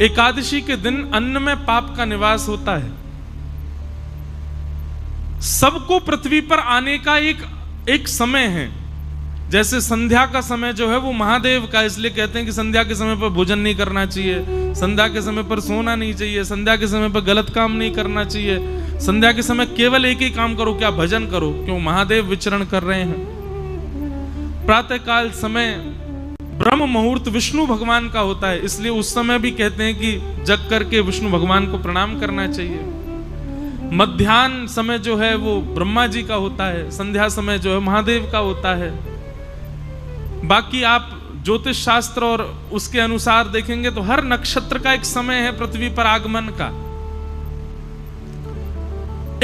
एकादशी के दिन अन्न में पाप का निवास होता है। सबको पृथ्वी पर आने का एक समय है। जैसे संध्या का समय जो है वो महादेव का, इसलिए कहते हैं कि संध्या के समय पर भोजन नहीं करना चाहिए, संध्या के समय पर सोना नहीं चाहिए, संध्या के समय पर गलत काम नहीं करना चाहिए, संध्या के समय केवल एक ही काम करो, क्या भजन करो, क्यों महादेव विचरण कर रहे हैं। प्रातःकाल समय ब्रह्म मुहूर्त विष्णु भगवान का होता है, इसलिए उस समय भी कहते हैं कि जग करके विष्णु भगवान को प्रणाम करना चाहिए। मध्याह्न समय जो है वो ब्रह्मा जी का होता है, संध्या समय जो है महादेव का होता है। बाकी आप ज्योतिष शास्त्र और उसके अनुसार देखेंगे तो हर नक्षत्र का एक समय है पृथ्वी पर आगमन का।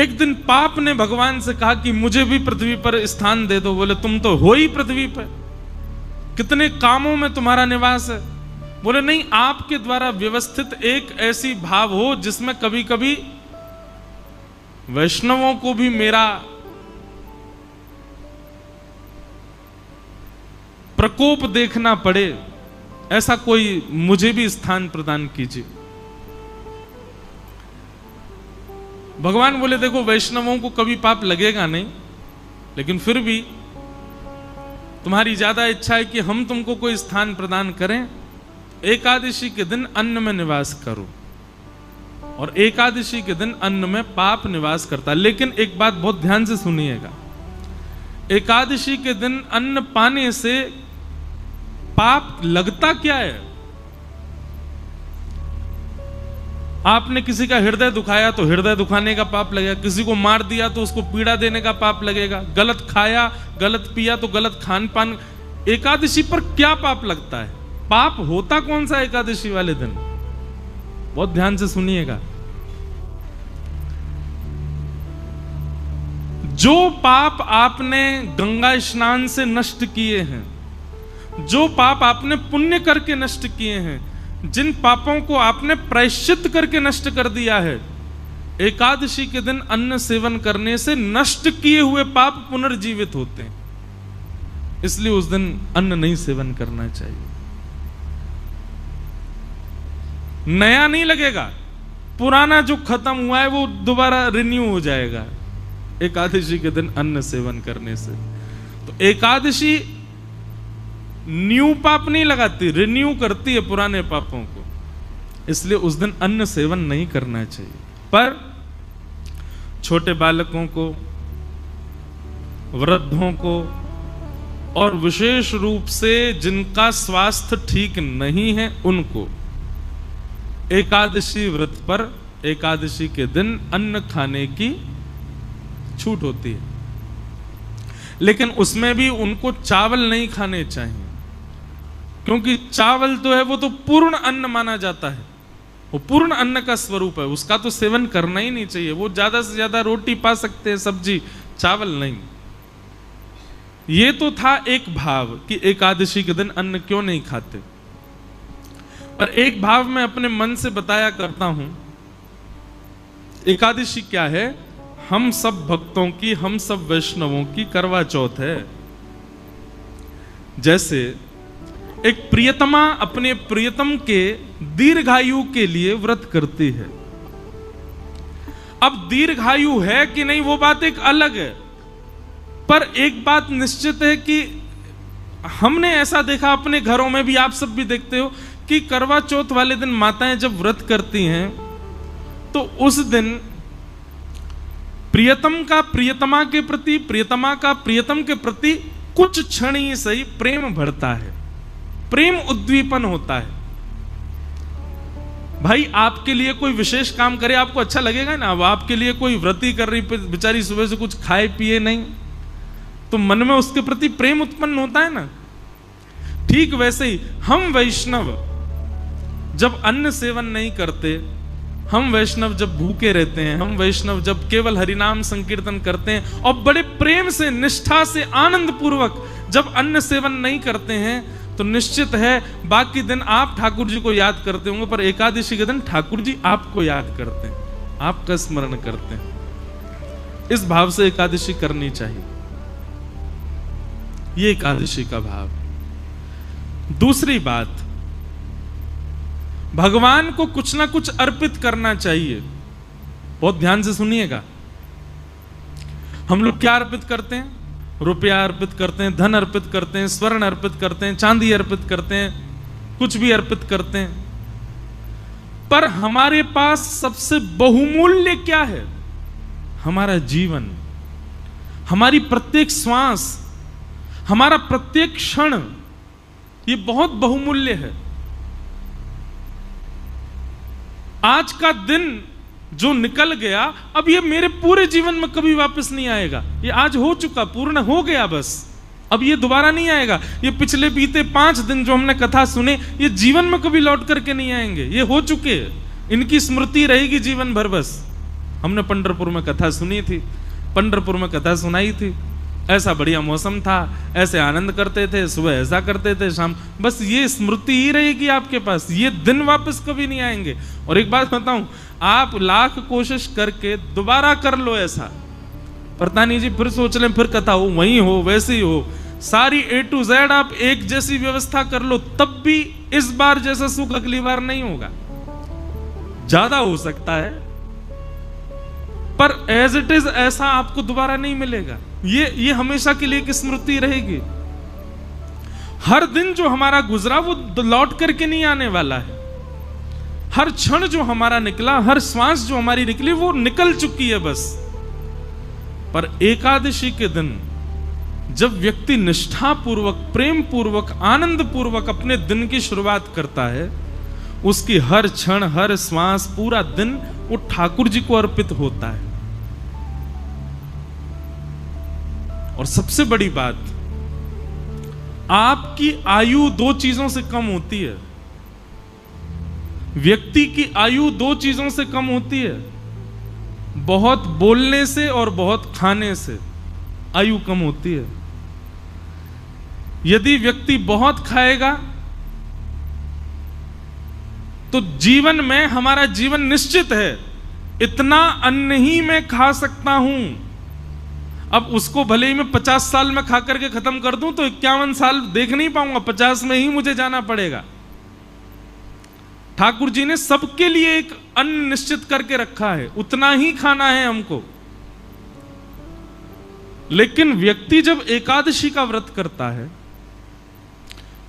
एक दिन पाप ने भगवान से कहा कि मुझे भी पृथ्वी पर स्थान दे दो। बोले तुम तो हो ही पृथ्वी पर, कितने कामों में तुम्हारा निवास है। बोले नहीं, आपके द्वारा व्यवस्थित एक ऐसी भाव हो जिसमें कभी कभी वैष्णवों को भी मेरा प्रकोप देखना पड़े, ऐसा कोई मुझे भी स्थान प्रदान कीजिए। भगवान बोले देखो, वैष्णवों को कभी पाप लगेगा नहीं, लेकिन फिर भी तुम्हारी ज्यादा इच्छा है कि हम तुमको कोई स्थान प्रदान करें। एकादशी के दिन अन्न में निवास करो, और एकादशी के दिन अन्न में पाप निवास करता है। लेकिन एक बात बहुत ध्यान से सुनिएगा, एकादशी के दिन अन्न पाने से पाप लगता क्या है। आपने किसी का हृदय दुखाया तो हृदय दुखाने का पाप लगेगा, किसी को मार दिया तो उसको पीड़ा देने का पाप लगेगा, गलत खाया गलत पिया तो गलत खान पान। एकादशी पर क्या पाप लगता है? पाप होता कौन सा एकादशी वाले दिन? बहुत ध्यान से सुनिएगा। जो पाप आपने गंगा स्नान से नष्ट किए हैं, जो पाप आपने पुण्य करके नष्ट किए हैं, जिन पापों को आपने प्रायश्चित करके नष्ट कर दिया है, एकादशी के दिन अन्न सेवन करने से नष्ट किए हुए पाप पुनर्जीवित होते हैं। इसलिए उस दिन अन्न नहीं सेवन करना चाहिए। नया नहीं लगेगा, पुराना जो खत्म हुआ है वो दोबारा रिन्यू हो जाएगा एकादशी के दिन अन्न सेवन करने से। तो एकादशी न्यू पाप नहीं लगाती, रिन्यू करती है पुराने पापों को। इसलिए उस दिन अन्न सेवन नहीं करना चाहिए। पर छोटे बालकों को, वृद्धों को, और विशेष रूप से जिनका स्वास्थ्य ठीक नहीं है उनको एकादशी व्रत पर एकादशी के दिन अन्न खाने की छूट होती है। लेकिन उसमें भी उनको चावल नहीं खाने चाहिए, क्योंकि चावल तो है वो तो पूर्ण अन्न माना जाता है, वो पूर्ण अन्न का स्वरूप है, उसका तो सेवन करना ही नहीं चाहिए। वो ज्यादा से ज्यादा रोटी पा सकते हैं, सब्जी, चावल नहीं। ये तो था एक भाव कि एकादशी के दिन अन्न क्यों नहीं खाते। और एक भाव मैं अपने मन से बताया करता हूं। एकादशी क्या है? हम सब भक्तों की, हम सब वैष्णवों की करवा चौथ है। जैसे एक प्रियतमा अपने प्रियतम के दीर्घायु के लिए व्रत करती है। अब दीर्घायु है कि नहीं वो बात एक अलग है, पर एक बात निश्चित है कि हमने ऐसा देखा अपने घरों में भी, आप सब भी देखते हो कि करवा चौथ वाले दिन माताएं जब व्रत करती हैं तो उस दिन प्रियतम का प्रियतमा के प्रति, प्रियतमा का प्रियतम के प्रति कुछ क्षण ही सही प्रेम भरता है, प्रेम उद्दीपन होता है। भाई आपके लिए कोई विशेष काम करे आपको अच्छा लगेगा ना। अब आपके लिए कोई व्रती कर रही बेचारी, सुबह से कुछ खाए पिए नहीं, तो मन में उसके प्रति प्रेम उत्पन्न होता है ना। ठीक वैसे ही हम वैष्णव जब अन्न सेवन नहीं करते, हम वैष्णव जब भूखे रहते हैं, हम वैष्णव जब केवल हरिनाम संकीर्तन करते हैं और बड़े प्रेम से, निष्ठा से, आनंद पूर्वक जब अन्न सेवन नहीं करते हैं, तो निश्चित है बाकी दिन आप ठाकुर जी को याद करते होंगे, पर एकादशी के दिन ठाकुर जी आपको याद करते हैं, आपका स्मरण करते हैं। इस भाव से एकादशी करनी चाहिए। ये एकादशी का भाव। दूसरी बात, भगवान को कुछ ना कुछ अर्पित करना चाहिए। बहुत ध्यान से सुनिएगा। हम लोग क्या अर्पित करते हैं? रुपया अर्पित करते हैं, धन अर्पित करते हैं, स्वर्ण अर्पित करते हैं, चांदी अर्पित करते हैं, कुछ भी अर्पित करते हैं। पर हमारे पास सबसे बहुमूल्य क्या है? हमारा जीवन, हमारी प्रत्येक श्वास, हमारा प्रत्येक क्षण, ये बहुत बहुमूल्य है। आज का दिन जो निकल गया, अब ये मेरे पूरे जीवन में कभी वापस नहीं आएगा। ये आज हो चुका, पूर्ण हो गया, बस अब ये दोबारा नहीं आएगा। ये पिछले बीते 5 दिन जो हमने कथा सुने, ये जीवन में कभी लौट करके नहीं आएंगे। ये हो चुके, इनकी स्मृति रहेगी जीवन भर। बस हमने पंढरपुर में कथा सुनी थी, पंढरपुर में कथा सुनाई थी। ऐसा बढ़िया मौसम था, ऐसे आनंद करते थे, सुबह ऐसा करते थे, शाम, बस ये स्मृति ही रहेगी आपके पास। ये दिन वापस कभी नहीं आएंगे। और एक बात बताऊं, आप लाख कोशिश करके दोबारा कर लो ऐसा, पता नहीं जी, फिर सोच लें, फिर कथा हो, वही हो, वैसी हो, सारी A to Z आप एक जैसी व्यवस्था कर लो, तब भी इस बार जैसा सुख अगली बार नहीं होगा। ज्यादा हो सकता है, पर एज इट इज ऐसा आपको दोबारा नहीं मिलेगा। ये हमेशा के लिए एक स्मृति रहेगी। हर दिन जो हमारा गुजरा वो लौट करके नहीं आने वाला है। हर क्षण जो हमारा निकला, हर श्वास जो हमारी निकली, वो निकल चुकी है बस। पर एकादशी के दिन जब व्यक्ति निष्ठा पूर्वक, प्रेम पूर्वक, आनंद पूर्वक अपने दिन की शुरुआत करता है, उसकी हर क्षण, हर श्वास, पूरा दिन वो ठाकुर जी को अर्पित होता है। और सबसे बड़ी बात, आपकी आयु 2 चीजों से कम होती है। व्यक्ति की आयु 2 चीजों से कम होती है, बहुत बोलने से और बहुत खाने से आयु कम होती है। यदि व्यक्ति बहुत खाएगा तो जीवन में, हमारा जीवन निश्चित है, इतना अन्न ही मैं खा सकता हूं। अब उसको भले ही मैं 50 साल में खा करके खत्म कर दूं तो 51 साल देख नहीं पाऊंगा, 50 में ही मुझे जाना पड़ेगा। ठाकुर जी ने सबके लिए एक अन्न निश्चित करके रखा है, उतना ही खाना है हमको। लेकिन व्यक्ति जब एकादशी का व्रत करता है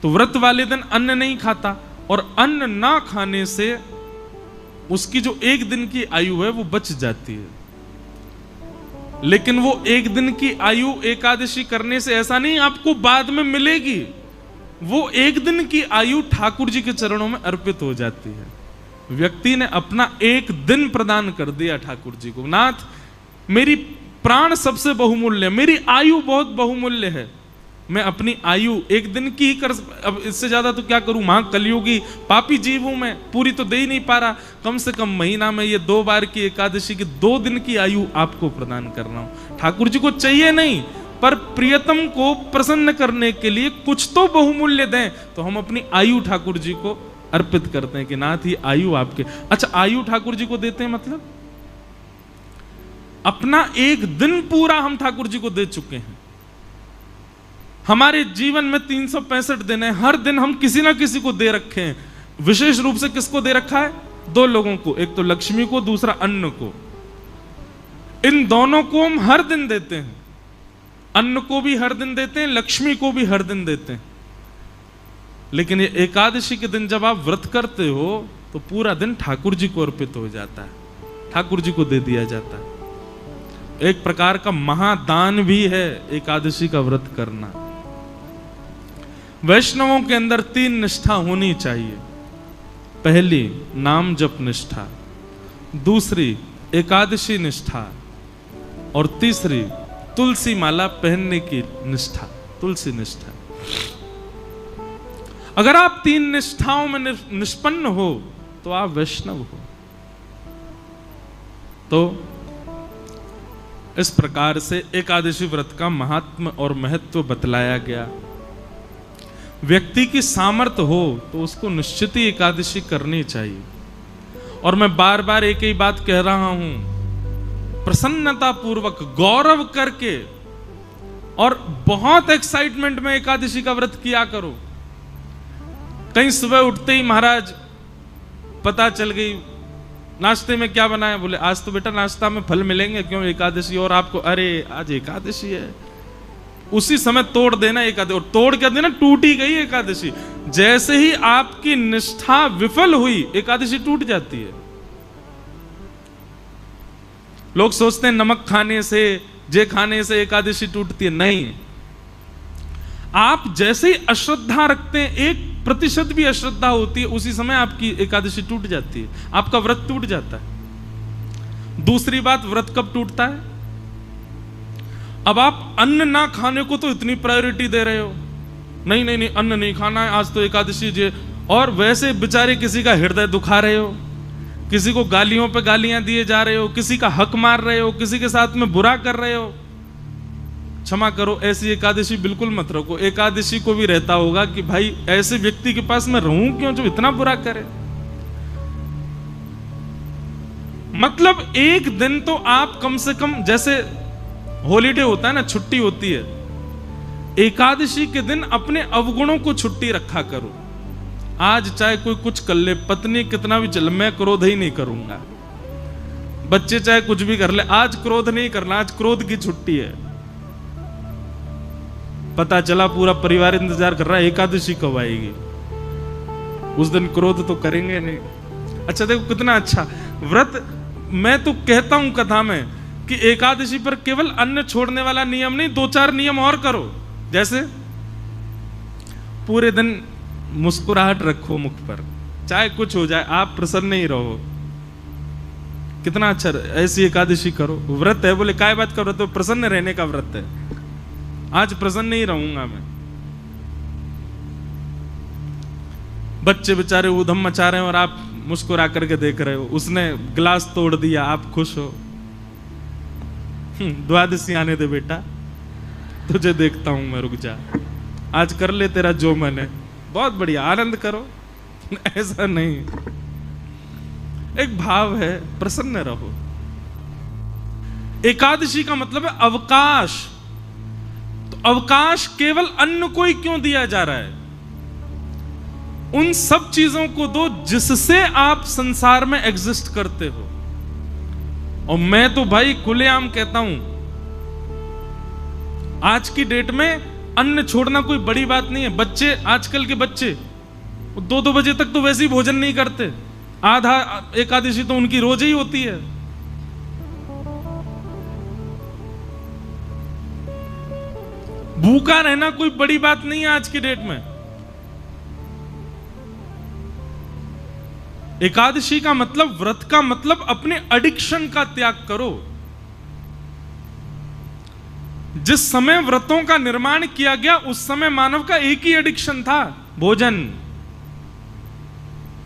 तो व्रत वाले दिन अन्न नहीं खाता, और अन्न ना खाने से उसकी जो 1 दिन की आयु है वो बच जाती है। लेकिन वो 1 दिन की आयु एकादशी करने से ऐसा नहीं आपको बाद में मिलेगी, वो 1 दिन की आयु ठाकुर जी के चरणों में अर्पित हो जाती है। व्यक्ति ने अपना 1 दिन प्रदान कर दिया ठाकुर जी को। नाथ, मेरी प्राण सबसे बहुमूल्य, मेरी आयु बहुत बहुमूल्य है, मैं अपनी आयु 1 दिन की ही कर, अब इससे ज्यादा तो क्या करूं, महा कलयुगी पापी जीव हूं मैं, पूरी तो दे ही नहीं पा रहा। कम से कम महीना में ये 2 बार की एकादशी की 2 दिन की आयु आपको प्रदान कर रहा हूं। ठाकुर जी को चाहिए नहीं, पर प्रियतम को प्रसन्न करने के लिए कुछ तो बहुमूल्य दें, तो हम अपनी आयु ठाकुर जी को अर्पित करते हैं कि नाथ ही आयु आपके। अच्छा, आयु ठाकुर जी को देते हैं मतलब अपना 1 दिन पूरा हम ठाकुर जी को दे चुके हैं। हमारे जीवन में 365 दिन है, हर दिन हम किसी ना किसी को दे रखे हैं। विशेष रूप से किसको दे रखा है? 2 लोगों को, एक तो लक्ष्मी को, दूसरा अन्न को। इन दोनों को हम हर दिन देते हैं, अन्न को भी हर दिन देते हैं, लक्ष्मी को भी हर दिन देते हैं। लेकिन ये एकादशी के दिन जब आप व्रत करते हो तो पूरा दिन ठाकुर जी को अर्पित हो जाता है, ठाकुर जी को दे दिया जाता है। एक प्रकार का महादान भी है एकादशी का व्रत करना। वैष्णवों के अंदर 3 निष्ठा होनी चाहिए। पहली नाम जप निष्ठा, दूसरी एकादशी निष्ठा, और तीसरी तुलसी माला पहनने की निष्ठा, तुलसी निष्ठा। अगर आप 3 निष्ठाओं में निष्पन्न हो तो आप वैष्णव हो। तो इस प्रकार से एकादशी व्रत का महात्म्य और महत्व बतलाया गया। व्यक्ति की सामर्थ्य हो तो उसको निश्चित ही एकादशी करनी चाहिए। और मैं बार बार एक ही बात कह रहा हूं, प्रसन्नता पूर्वक, गौरव करके और बहुत एक्साइटमेंट में एकादशी का व्रत किया करो। कहीं सुबह उठते ही महाराज पता चल गई नाश्ते में क्या बनाया, बोले आज तो बेटा नाश्ता में फल मिलेंगे, क्यों एकादशी, और आपको अरे आज एकादशी है, उसी समय तोड़ देना एकादशी, और तोड़ क्या देना, टूटी गई एकादशी। जैसे ही आपकी निष्ठा विफल हुई एकादशी टूट जाती है। लोग सोचते हैं नमक खाने से, जे खाने से एकादशी टूटती है, नहीं। आप जैसे ही अश्रद्धा रखते हैं, 1% भी अश्रद्धा होती है, उसी समय आपकी एकादशी टूट जाती है, आपका व्रत टूट जाता है। दूसरी बात, व्रत कब टूटता है, अब आप अन्न ना खाने को तो इतनी प्रायोरिटी दे रहे हो, नहीं नहीं नहीं अन्न नहीं खाना है, आज तो एकादशी जे, और वैसे बेचारे किसी का हृदय दुखा रहे हो, किसी को गालियों पे गालियां दिए जा रहे हो, किसी का हक मार रहे हो, किसी के साथ में बुरा कर रहे हो। क्षमा करो, ऐसी एकादशी बिल्कुल मत रखो। एकादशी को भी रहता होगा कि भाई ऐसे व्यक्ति के पास मैं रहूं क्यों जो इतना बुरा करे। मतलब एक दिन तो आप कम से कम, जैसे हॉलीडे होता है ना, छुट्टी होती है, एकादशी के दिन अपने अवगुणों को छुट्टी रखा करो। आज चाहे कोई कुछ कर ले, पत्नी कितना भी चले, मैं क्रोध ही नहीं करूंगा, बच्चे चाहे कुछ भी कर ले, आज क्रोध नहीं करना, आज क्रोध की छुट्टी है। पता चला पूरा परिवार इंतजार कर रहा है एकादशी कब आएगी, उस दिन क्रोध तो करेंगे नहीं। अच्छा देखो कितना अच्छा व्रत। मैं तो कहता हूं कथा में कि एकादशी पर केवल अन्न छोड़ने वाला नियम नहीं, 2-4 नियम और करो। जैसे पूरे दिन मुस्कुराहट रखो मुख पर, चाहे कुछ हो जाए आप प्रसन्न ही रहो। कितना अच्छा, ऐसी एकादशी करो। व्रत है, बोले काय बात का व्रत है, प्रसन्न रहने का व्रत है। आज प्रसन्न ही रहूंगा मैं। बच्चे बेचारे उधम मचा रहे हैं और आप मुस्कुरा करके देख रहे हो, उसने गिलास तोड़ दिया, आप खुश हो। द्वादशी आने दे बेटा, तुझे देखता हूं मैं, रुक जा, आज कर ले तेरा जो मन है, बहुत बढ़िया, आनंद करो। ऐसा नहीं, एक भाव है, प्रसन्न रहो। एकादशी का मतलब है अवकाश। तो अवकाश केवल अन्न को ही क्यों दिया जा रहा है, उन सब चीजों को दो जिससे आप संसार में एग्जिस्ट करते हो। और मैं तो भाई खुलेआम कहता हूं, आज की डेट में अन्न छोड़ना कोई बड़ी बात नहीं है। बच्चे, आजकल के बच्चे 2-2 बजे तक तो वैसे ही भोजन नहीं करते, आधा एकादशी तो उनकी रोज ही होती है। भूखा रहना कोई बड़ी बात नहीं है आज की डेट में। एकादशी का मतलब, व्रत का मतलब अपने एडिक्शन का त्याग करो। जिस समय व्रतों का निर्माण किया गया उस समय मानव का एक ही एडिक्शन था, भोजन।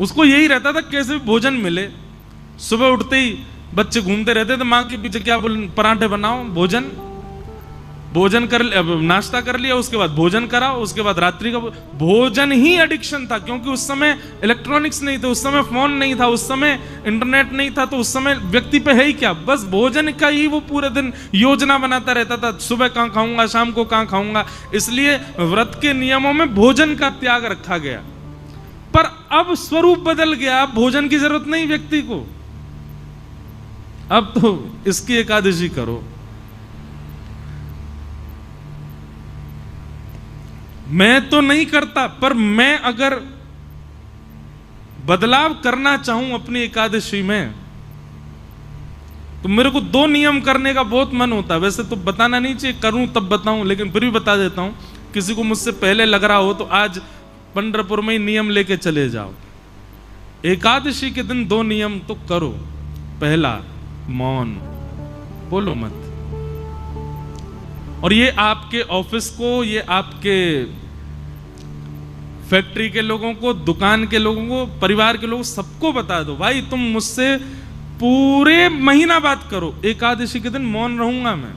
उसको यही रहता था कैसे भी भोजन मिले। सुबह उठते ही बच्चे घूमते रहते थे मां के पीछे, क्या बोल, पराठे बनाओ, भोजन, भोजन कर, नाश्ता कर लिया, उसके बाद भोजन कराओ, उसके बाद रात्रि का भोजन ही एडिक्शन था। क्योंकि उस समय इलेक्ट्रॉनिक्स नहीं थे, उस समय फोन नहीं था, उस समय इंटरनेट नहीं था, तो उस समय व्यक्ति पे है ही क्या, बस भोजन का ही वो पूरे दिन योजना बनाता रहता था, सुबह कहां खाऊंगा, शाम को कहां खाऊंगा। इसलिए व्रत के नियमों में भोजन का त्याग रखा गया। पर अब स्वरूप बदल गया, अब भोजन की जरूरत नहीं व्यक्ति को, अब तो इसकी एकादशी करो। मैं तो नहीं करता, पर मैं अगर बदलाव करना चाहूं अपनी एकादशी में, तो मेरे को 2 नियम करने का बहुत मन होता है। वैसे तो बताना नहीं चाहिए, करूं तब बताऊं, लेकिन फिर भी बता देता हूं। किसी को मुझसे पहले लग रहा हो तो आज पंढरपुर में ही नियम लेके चले जाओ। एकादशी के दिन 2 नियम तो करो। पहला, मौन, बोलो मत। और ये आपके ऑफिस को, ये आपके फैक्ट्री के लोगों को, दुकान के लोगों को, परिवार के लोगों, सबको बता दो, भाई तुम मुझसे पूरे महीना बात करो, एकादशी के दिन मौन रहूंगा मैं।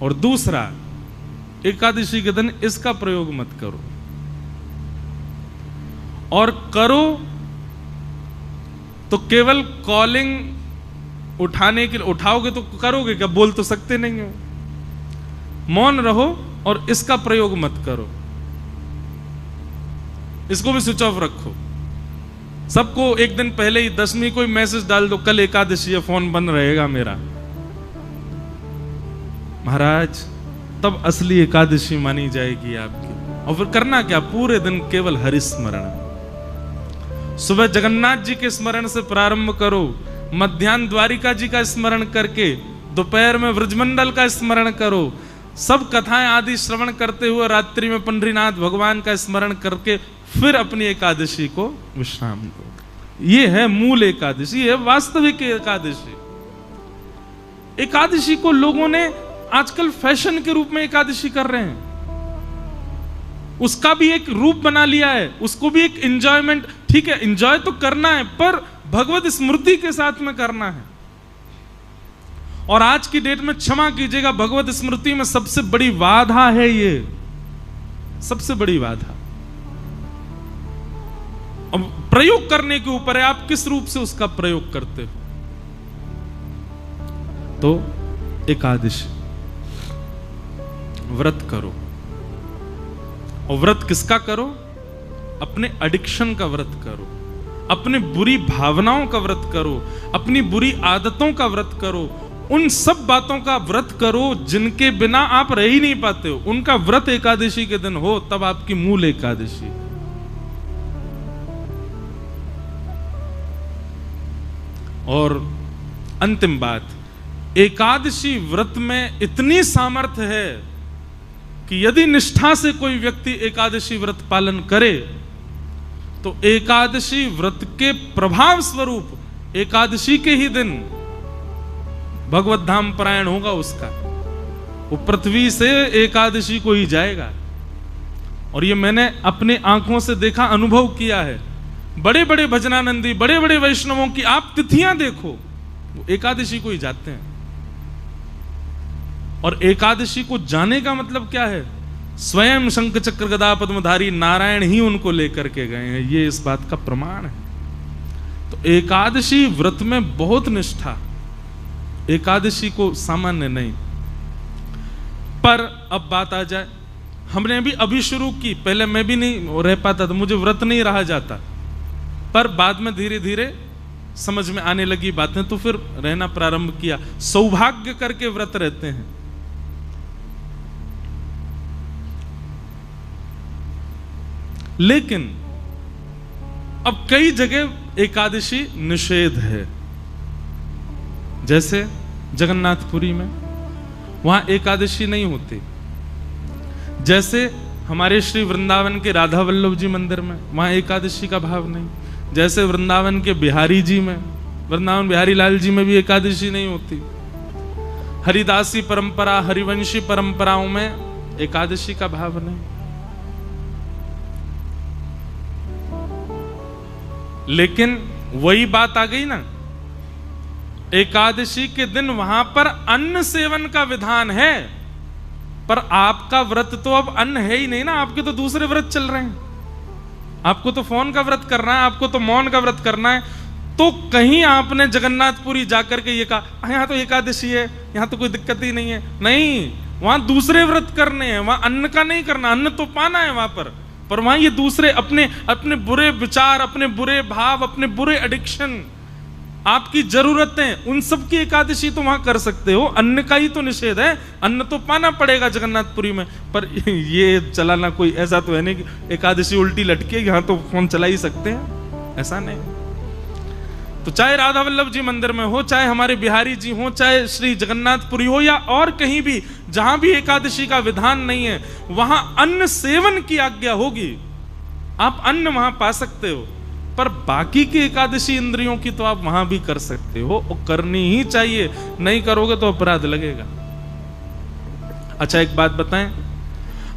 और दूसरा, एकादशी के दिन इसका प्रयोग मत करो, और करो तो केवल कॉलिंग उठाने के लिए उठाओगे तो करोगे क्या, बोल तो सकते नहीं हो। मौन रहो और इसका प्रयोग मत करो, इसको भी स्विच ऑफ रखो। सबको एक दिन पहले ही 10वीं कोई मैसेज डाल दो, कल एकादशी है, फोन बंद रहेगा मेरा। महाराज तब असली एकादशी मानी जाएगी आपकी। और फिर करना क्या, पूरे दिन केवल हरि स्मरण। सुबह जगन्नाथ जी के स्मरण से प्रारंभ करो, मध्याह्न द्वारिका जी का स्मरण करके, दोपहर में व्रजमंडल का स्मरण करो, सब कथाएं आदि श्रवण करते हुए रात्रि में पंडरीनाथ भगवान का स्मरण करके फिर अपनी एकादशी को विश्राम दो। ये है मूल एकादशी, ये है वास्तविक एकादशी। एकादशी को लोगों ने आजकल फैशन के रूप में एकादशी कर रहे हैं, उसका भी एक रूप बना लिया है, उसको भी एक एंजॉयमेंट। ठीक है, एंजॉय तो करना है, पर भगवत स्मृति के साथ में करना है। और आज की डेट में क्षमा कीजिएगा, भगवत स्मृति में सबसे बड़ी बाधा है ये, सबसे बड़ी बाधा। अब प्रयोग करने के ऊपर है, आप किस रूप से उसका प्रयोग करते हो। तो एकादशी व्रत करो, और व्रत किसका करो, अपने एडिक्शन का व्रत करो, अपने बुरी भावनाओं का व्रत करो, अपनी बुरी आदतों का व्रत करो, उन सब बातों का व्रत करो जिनके बिना आप रह ही नहीं पाते हो। उनका व्रत एकादशी के दिन हो, तब आपकी मूल एकादशी। और अंतिम बात, एकादशी व्रत में इतनी सामर्थ्य है कि यदि निष्ठा से कोई व्यक्ति एकादशी व्रत पालन करे तो एकादशी व्रत के प्रभाव स्वरूप एकादशी के ही दिन भगवत धाम परायण होगा उसका, वो पृथ्वी से एकादशी को ही जाएगा। और ये मैंने अपने आंखों से देखा, अनुभव किया है। बड़े बड़े भजनानंदी, बड़े बड़े वैष्णवों की आप तिथियां देखो, वो एकादशी को ही जाते हैं। और एकादशी को जाने का मतलब क्या है, स्वयं शंख चक्र गदा पद्मधारी नारायण ही उनको लेकर के गए हैं, ये इस बात का प्रमाण है। तो एकादशी व्रत में बहुत निष्ठा, एकादशी को सामान्य नहीं। पर अब बात आ जाए, हमने भी अभी शुरू की, पहले मैं भी नहीं रह पाता था, मुझे व्रत नहीं रहा जाता, पर बाद में धीरे धीरे समझ में आने लगी बातें, तो फिर रहना प्रारंभ किया। सौभाग्य करके व्रत रहते हैं। लेकिन अब कई जगह एकादशी निषेध है, जैसे जगन्नाथपुरी में वहां एकादशी नहीं होती, जैसे हमारे श्री वृंदावन के राधा वल्लभ जी मंदिर में वहां एकादशी का भाव नहीं, जैसे वृंदावन के बिहारी जी में, वृंदावन बिहारी लाल जी में भी एकादशी नहीं होती। हरिदासी परंपरा, हरिवंशी परंपराओं में एकादशी का भाव नहीं। लेकिन वही बात आ गई ना, एकादशी के दिन वहां पर अन्न सेवन का विधान है, पर आपका व्रत तो अब अन्न है ही नहीं ना, आपके तो दूसरे व्रत चल रहे हैं। आपको तो फोन का व्रत करना है, आपको तो मौन का व्रत करना है। तो कहीं आपने जगन्नाथपुरी जाकर के ये कहा यहां तो एकादशी है, यहां तो कोई दिक्कत ही नहीं है, नहीं, वहां दूसरे व्रत करने हैं, वहां अन्न का नहीं करना, अन्न तो पाना है वहां पर वहां ये दूसरे अपने बुरे विचार, अपने बुरे भाव, अपने बुरे एडिक्शन, आपकी जरूरतें, उन सब की एकादशी तो वहां कर सकते हो। अन्न का ही तो निषेध है, अन्न तो पाना पड़ेगा जगन्नाथपुरी में। पर ये चलाना कोई ऐसा तो है नहीं कि एकादशी उल्टी लटके, यहां तो फोन चला ही सकते हैं, ऐसा नहीं। तो चाहे राधा वल्लभ जी मंदिर में हो, चाहे हमारे बिहारी जी हो, चाहे श्री जगन्नाथपुरी हो, या और कहीं भी जहां भी एकादशी का विधान नहीं है, वहां अन्न सेवन की आज्ञा होगी। आप अन्न वहां पा सकते हो, पर बाकी की एकादशी इंद्रियों की तो आप वहां भी कर सकते हो, और करनी ही चाहिए। नहीं करोगे तो अपराध लगेगा। अच्छा एक बात बताएं,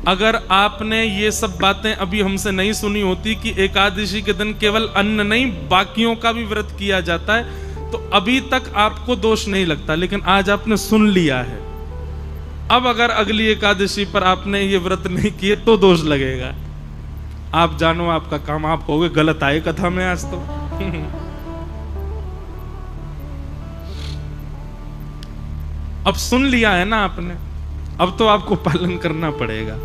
अगर आपने ये सब बातें अभी हमसे नहीं सुनी होती कि एकादशी के दिन केवल अन्न नहीं बाकियों का भी व्रत किया जाता है, तो अभी तक आपको दोष नहीं लगता। लेकिन आज आपने सुन लिया है, अब अगर अगली एकादशी पर आपने ये व्रत नहीं किए तो दोष लगेगा। आप जानो आपका काम आप होगे, गलत आए कथा में आज तो। अब सुन लिया है ना आपने, अब तो आपको पालन करना पड़ेगा।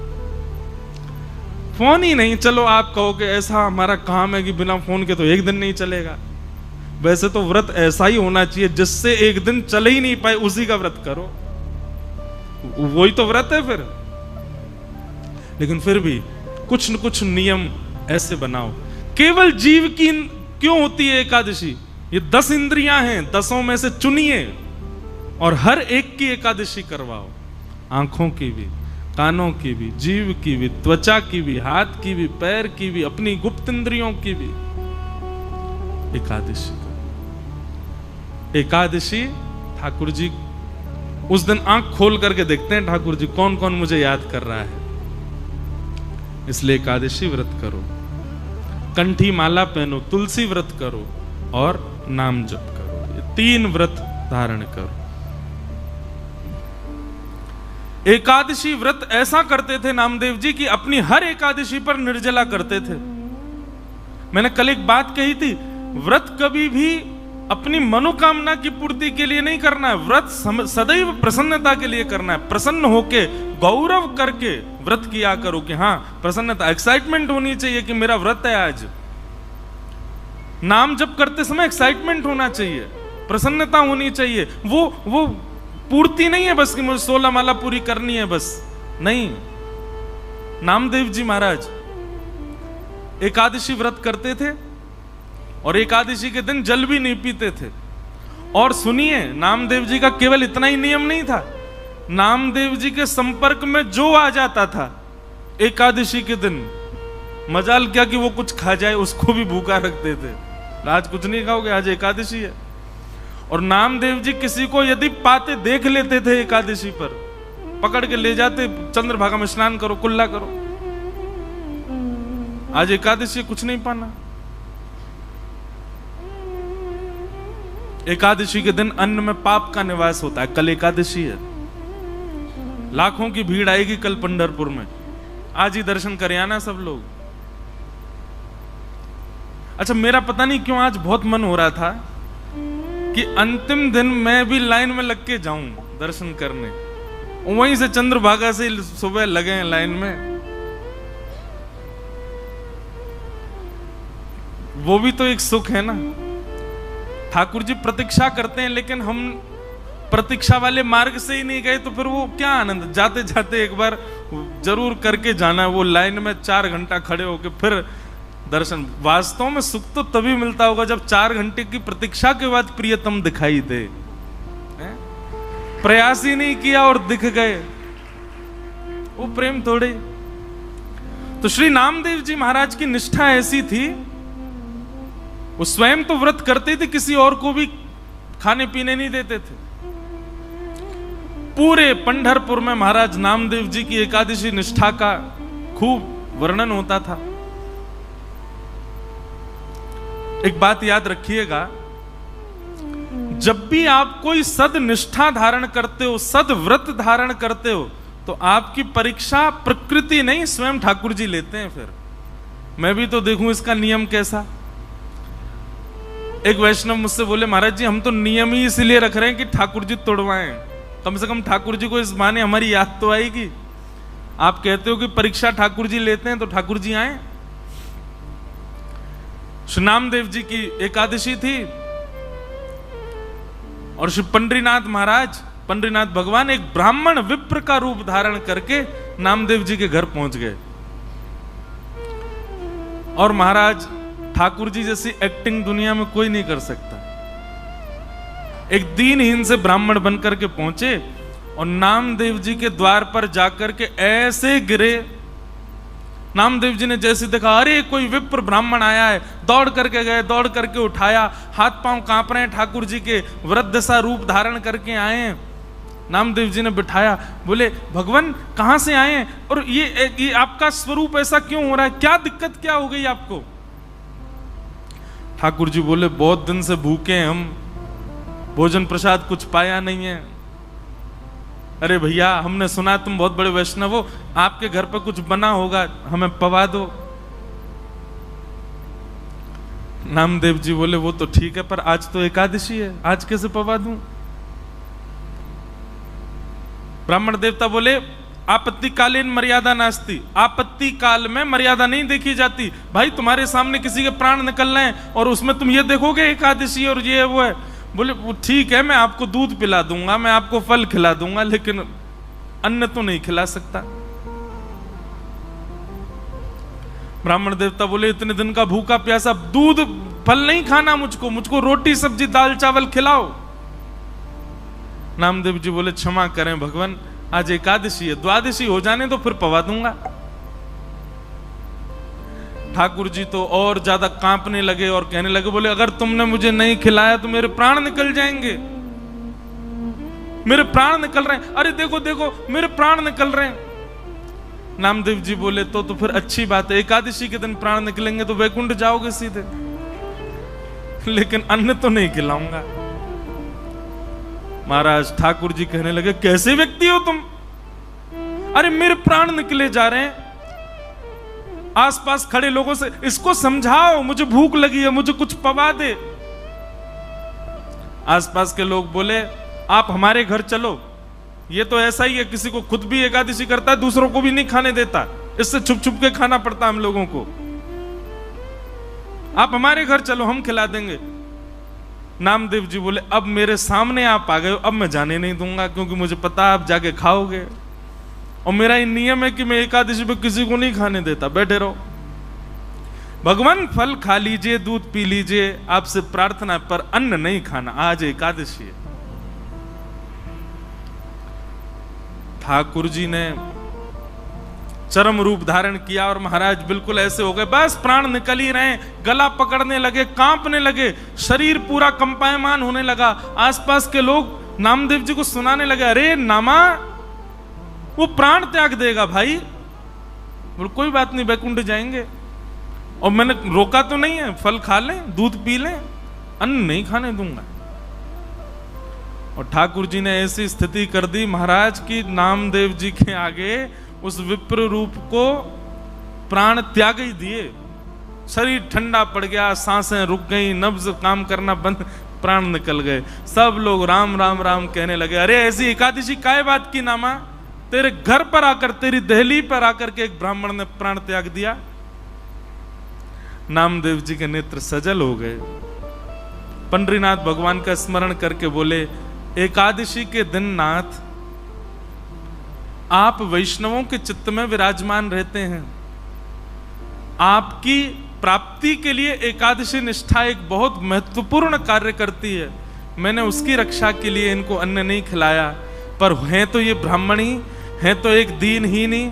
फोन ही नहीं, चलो आप कहो कि ऐसा हमारा काम है कि बिना फोन के तो एक दिन नहीं चलेगा। वैसे तो व्रत ऐसा ही होना चाहिए जिससे एक दिन चले ही नहीं पाए, उसी का व्रत करो, वही तो व्रत है फिर। लेकिन फिर भी कुछ न कुछ नियम ऐसे बनाओ। केवल जीव की क्यों होती है एकादशी? ये 10 इंद्रियां हैं, 10 में से चुनिए और हर एक की एकादशी करवाओ। आंखों की भी, कानों की भी, जीव की भी, त्वचा की भी, हाथ की भी, पैर की भी, अपनी गुप्त इंद्रियों की भी एकादशी करो। एकादशी ठाकुर जी उस दिन आंख खोल करके देखते हैं ठाकुर जी कौन कौन मुझे याद कर रहा है, इसलिए एकादशी व्रत करो। कंठी माला पहनो, तुलसी व्रत करो और नाम जप करो। ये 3 व्रत धारण करो। एकादशी व्रत ऐसा करते थे नामदेव जी कि अपनी हर एकादशी पर निर्जला करते थे। मैंने कल एक बात कही थी, व्रत कभी भी अपनी मनोकामना की पूर्ति के लिए नहीं करना है, व्रत सदैव प्रसन्नता के लिए करना है। प्रसन्न होके गौरव करके व्रत किया करो कि हाँ प्रसन्नता, एक्साइटमेंट होनी चाहिए कि मेरा व्रत है आज। नाम जप करते समय एक्साइटमेंट होना चाहिए, प्रसन्नता होनी चाहिए। वो पूर्ति नहीं है बस कि मुझे 16 माला पूरी करनी है बस, नहीं। नामदेव जी महाराज एकादशी व्रत करते थे और एकादशी के दिन जल भी नहीं पीते थे। और सुनिए, नामदेव जी का केवल इतना ही नियम नहीं था, नामदेव जी के संपर्क में जो आ जाता था एकादशी के दिन, मजाल क्या कि वो कुछ खा जाए, उसको भी भूखा रखते थे। आज कुछ नहीं खाओगे, आज एकादशी है। और नामदेव जी किसी को यदि पाते देख लेते थे एकादशी पर, पकड़ के ले जाते, चंद्रभागा में स्नान करो, कुल्ला करो। आज एकादशी कुछ नहीं पाना। एकादशी के दिन अन्न में पाप का निवास होता है। कल एकादशी है, लाखों की भीड़ आएगी कल पंढरपुर में, आज ही दर्शन करे आना सब लोग। अच्छा, मेरा पता नहीं क्यों आज बहुत मन हो रहा था कि अंतिम दिन मैं भी लाइन में लग के जाऊं दर्शन करने। वहीं से चंद्रभागा से सुबह लगे हैं लाइन में। वो भी तो एक सुख है ना। ठाकुर जी प्रतीक्षा करते हैं, लेकिन हम प्रतीक्षा वाले मार्ग से ही नहीं गए तो फिर वो क्या आनंद। जाते जाते एक बार जरूर करके जाना, वो लाइन में 4 घंटा खड़े होके फिर दर्शन। वास्तव में सुख तो तभी मिलता होगा जब 4 घंटे की प्रतीक्षा के बाद प्रियतम दिखाई दे। प्रयास ही नहीं किया और दिख गए, वो प्रेम थोड़े। तो श्री नामदेव जी महाराज की निष्ठा ऐसी थी, वो स्वयं तो व्रत करते थे, किसी और को भी खाने पीने नहीं देते थे। पूरे पंढरपुर में महाराज नामदेव जी की एकादशी निष्ठा का खूब वर्णन होता था। एक बात याद रखिएगा, जब भी आप कोई सद निष्ठा धारण करते हो, सद व्रत धारण करते हो, तो आपकी परीक्षा प्रकृति नहीं स्वयं ठाकुर जी लेते हैं। फिर मैं भी तो देखूं इसका नियम कैसा। एक वैष्णव मुझसे बोले, महाराज जी हम तो नियम ही इसलिए रख रहे हैं कि ठाकुर जी तोड़वाएं, कम से कम ठाकुर जी को इस बहाने हमारी याद तो आएगी। आप कहते हो कि परीक्षा ठाकुर जी लेते हैं, तो ठाकुर जी आए। श्री नामदेव जी की एकादशी थी और श्री पंडरीनाथ महाराज, पंडरीनाथ भगवान एक ब्राह्मण विप्र का रूप धारण करके नामदेव जी के घर पहुंच गए। और महाराज ठाकुर जी जैसी एक्टिंग दुनिया में कोई नहीं कर सकता। एक दीनहीन से ब्राह्मण बनकर के पहुंचे और नामदेव जी के द्वार पर जाकर के ऐसे गिरे। नामदेव जी ने जैसे देखा, अरे कोई विप्र ब्राह्मण आया है, दौड़ करके गए, दौड़ करके उठाया। हाथ पांव कांप रहे हैं, ठाकुर जी के वृद्ध सा रूप धारण करके आए हैं। नामदेव जी ने बिठाया, बोले भगवान कहां से आए हैं और ये आपका स्वरूप ऐसा क्यों हो रहा है, क्या दिक्कत क्या हो गई आपको? ठाकुर जी बोले, बहुत दिन से भूखे हैं हम, भोजन प्रसाद कुछ पाया नहीं है। अरे भैया हमने सुना तुम बहुत बड़े वैष्णव हो, आपके घर पर कुछ बना होगा, हमें पवा दो। नामदेव जी बोले, वो तो ठीक है पर आज तो एकादशी है, आज कैसे पवा दूं? ब्राह्मण देवता बोले, आपत्ति कालीन मर्यादा नास्ति, आपत्ति काल में मर्यादा नहीं देखी जाती। भाई तुम्हारे सामने किसी के प्राण निकल रहे हैं और उसमें तुम ये देखोगे एकादशी और ये वो है, बोले वो ठीक है मैं आपको दूध पिला दूंगा, मैं आपको फल खिला दूंगा, लेकिन अन्न तो नहीं खिला सकता। ब्राह्मण देवता बोले इतने दिन का भूखा प्यासा, दूध फल नहीं खाना मुझको रोटी सब्जी दाल चावल खिलाओ। नामदेव जी बोले क्षमा करें भगवान, आज एकादशी है, द्वादशी हो जाने तो फिर पवा दूंगा। ठाकुर जी तो और ज्यादा कांपने लगे और कहने लगे, बोले अगर तुमने मुझे नहीं खिलाया तो मेरे प्राण निकल जाएंगे, मेरे प्राण निकल रहे हैं, अरे देखो देखो मेरे प्राण निकल रहे हैं। नामदेव जी बोले तो फिर अच्छी बात है, एकादशी के दिन प्राण निकलेंगे तो वैकुंठ जाओगे सीधे, लेकिन अन्न तो नहीं खिलाऊंगा। महाराज ठाकुर जी कहने लगे, कैसे व्यक्ति हो तुम, अरे मेरे प्राण निकले जा रहे हैं, आसपास खड़े लोगों से इसको समझाओ मुझे भूख लगी है, मुझे कुछ पवा दे। आसपास के लोग बोले आप हमारे घर चलो, ये तो ऐसा ही है, किसी को खुद भी एकादशी करता है दूसरों को भी नहीं खाने देता, इससे छुप छुप के खाना पड़ता हम लोगों को, आप हमारे घर चलो हम खिला देंगे। नामदेव जी बोले अब मेरे सामने आप आ गए हो, अब मैं जाने नहीं दूंगा, क्योंकि मुझे पता आप जाके खाओगे और मेरा ये नियम है कि मैं एकादशी पे किसी को नहीं खाने देता, बैठे रहो। भगवान फल खा लीजिए, दूध पी लीजिए, आपसे प्रार्थना, पर अन्न नहीं खाना, आज एकादशी है। ठाकुर जी ने चरम रूप धारण किया और महाराज बिल्कुल ऐसे हो गए, बस प्राण निकल ही रहे, गला पकड़ने लगे, कांपने लगे, शरीर पूरा कंपायमान होने लगा। आसपास के लोग नामदेव जी को सुनाने लगे, अरे नामा वो प्राण त्याग देगा भाई, बोले कोई बात नहीं वैकुंठ जाएंगे, और मैंने रोका तो नहीं है, फल खा लें दूध पी लें, अन्न नहीं खाने दूंगा। और ठाकुर जी ने ऐसी स्थिति कर दी महाराज की नामदेव जी के आगे उस विप्र रूप को प्राण त्याग ही दिए, शरीर ठंडा पड़ गया, सांसें रुक गई, नब्ज काम करना बंद, प्राण निकल गए। सब लोग राम राम राम कहने लगे, अरे ऐसी एकादशी काय बात की नामा, तेरे घर पर आकर, तेरी दहली पर आकर के एक ब्राह्मण ने प्राण त्याग दिया। नामदेव जी के नेत्र सजल हो गए, पंडरीनाथ भगवान का स्मरण करके बोले, एकादशी के दिन नाथ आप वैष्णवों के चित्त में विराजमान रहते हैं, आपकी प्राप्ति के लिए एकादशी निष्ठा एक बहुत महत्वपूर्ण कार्य करती है। मैंने उसकी रक्षा के लिए इनको अन्न नहीं खिलाया, पर हैं तो ये ब्राह्मणी, हैं तो एक दीनहीनी,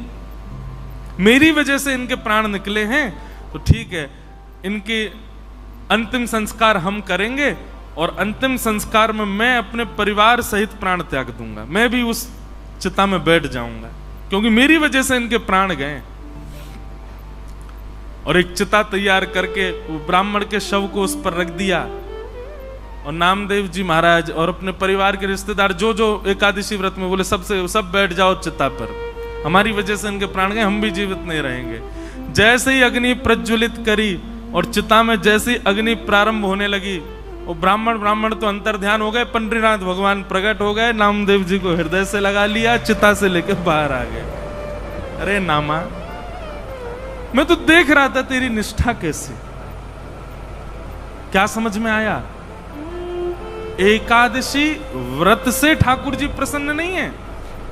मेरी वजह से इनके प्राण निकले हैं, तो ठीक है इनके अंतिम संस्कार हम करेंगे, और अंतिम संस्कार में मैं अपने परिवार सहित प्राण त्याग दूंगा, मैं भी उस चिता में बैठ जाऊंगा, क्योंकि मेरी वजह से इनके प्राण गए। और एक चिता तैयार करके वो ब्राह्मण के शव को उस पर रख दिया, और नामदेव जी महाराज और अपने परिवार के रिश्तेदार जो जो एकादशी व्रत में, बोले सब बैठ जाओ चिता पर, हमारी वजह से इनके प्राण गए, हम भी जीवित नहीं रहेंगे। जैसे ही अग्नि प्रज्वलित करी और चिता में जैसे ही अग्नि प्रारंभ होने लगी, वो ब्राह्मण तो अंतर्ध्यान हो गए, पंडरीनाथ भगवान प्रकट हो गए, नामदेव जी को हृदय से लगा लिया, चिता से लेकर बाहर आ गए। अरे नामा मैं तो देख रहा था तेरी निष्ठा कैसे, क्या समझ में आया? एकादशी व्रत से ठाकुर जी प्रसन्न नहीं है,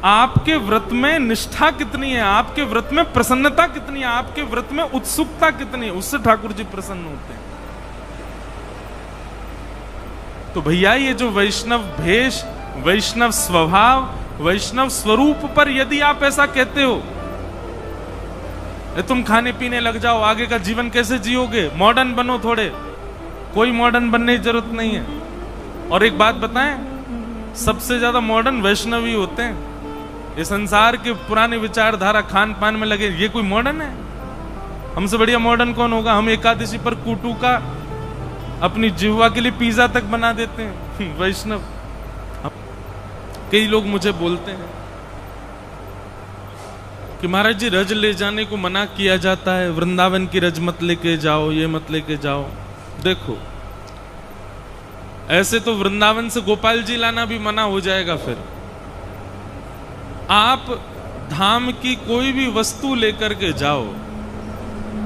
आपके व्रत में निष्ठा कितनी है, आपके व्रत में प्रसन्नता कितनी है, आपके व्रत में उत्सुकता कितनी है, उससे ठाकुर जी प्रसन्न होते हैं। तो भैया ये जो वैष्णव भेष, वैष्णव स्वभाव, वैष्णव स्वरूप पर यदि आप ऐसा कहते हो, तुम खाने पीने लग जाओ, आगे का जीवन कैसे जियोगे, मॉडर्न बनो थोड़े, कोई मॉडर्न बनने की जरूरत नहीं है। और एक बात बताएं, सबसे ज्यादा मॉडर्न वैष्णव ही होते हैं, ये संसार के पुराने विचारधारा खान पान में लगे, ये कोई मॉडर्न है? हमसे बढ़िया मॉडर्न कौन होगा? हम एकादशी पर कूटू का अपनी जिह्वा के लिए पिज्जा तक बना देते हैं वैष्णव। कई लोग मुझे बोलते हैं कि महाराज जी रज ले जाने को मना किया जाता है, वृंदावन की रज मत लेके जाओ, ये मत लेके जाओ। देखो ऐसे तो वृंदावन से गोपाल जी लाना भी मना हो जाएगा, फिर आप धाम की कोई भी वस्तु लेकर के जाओ,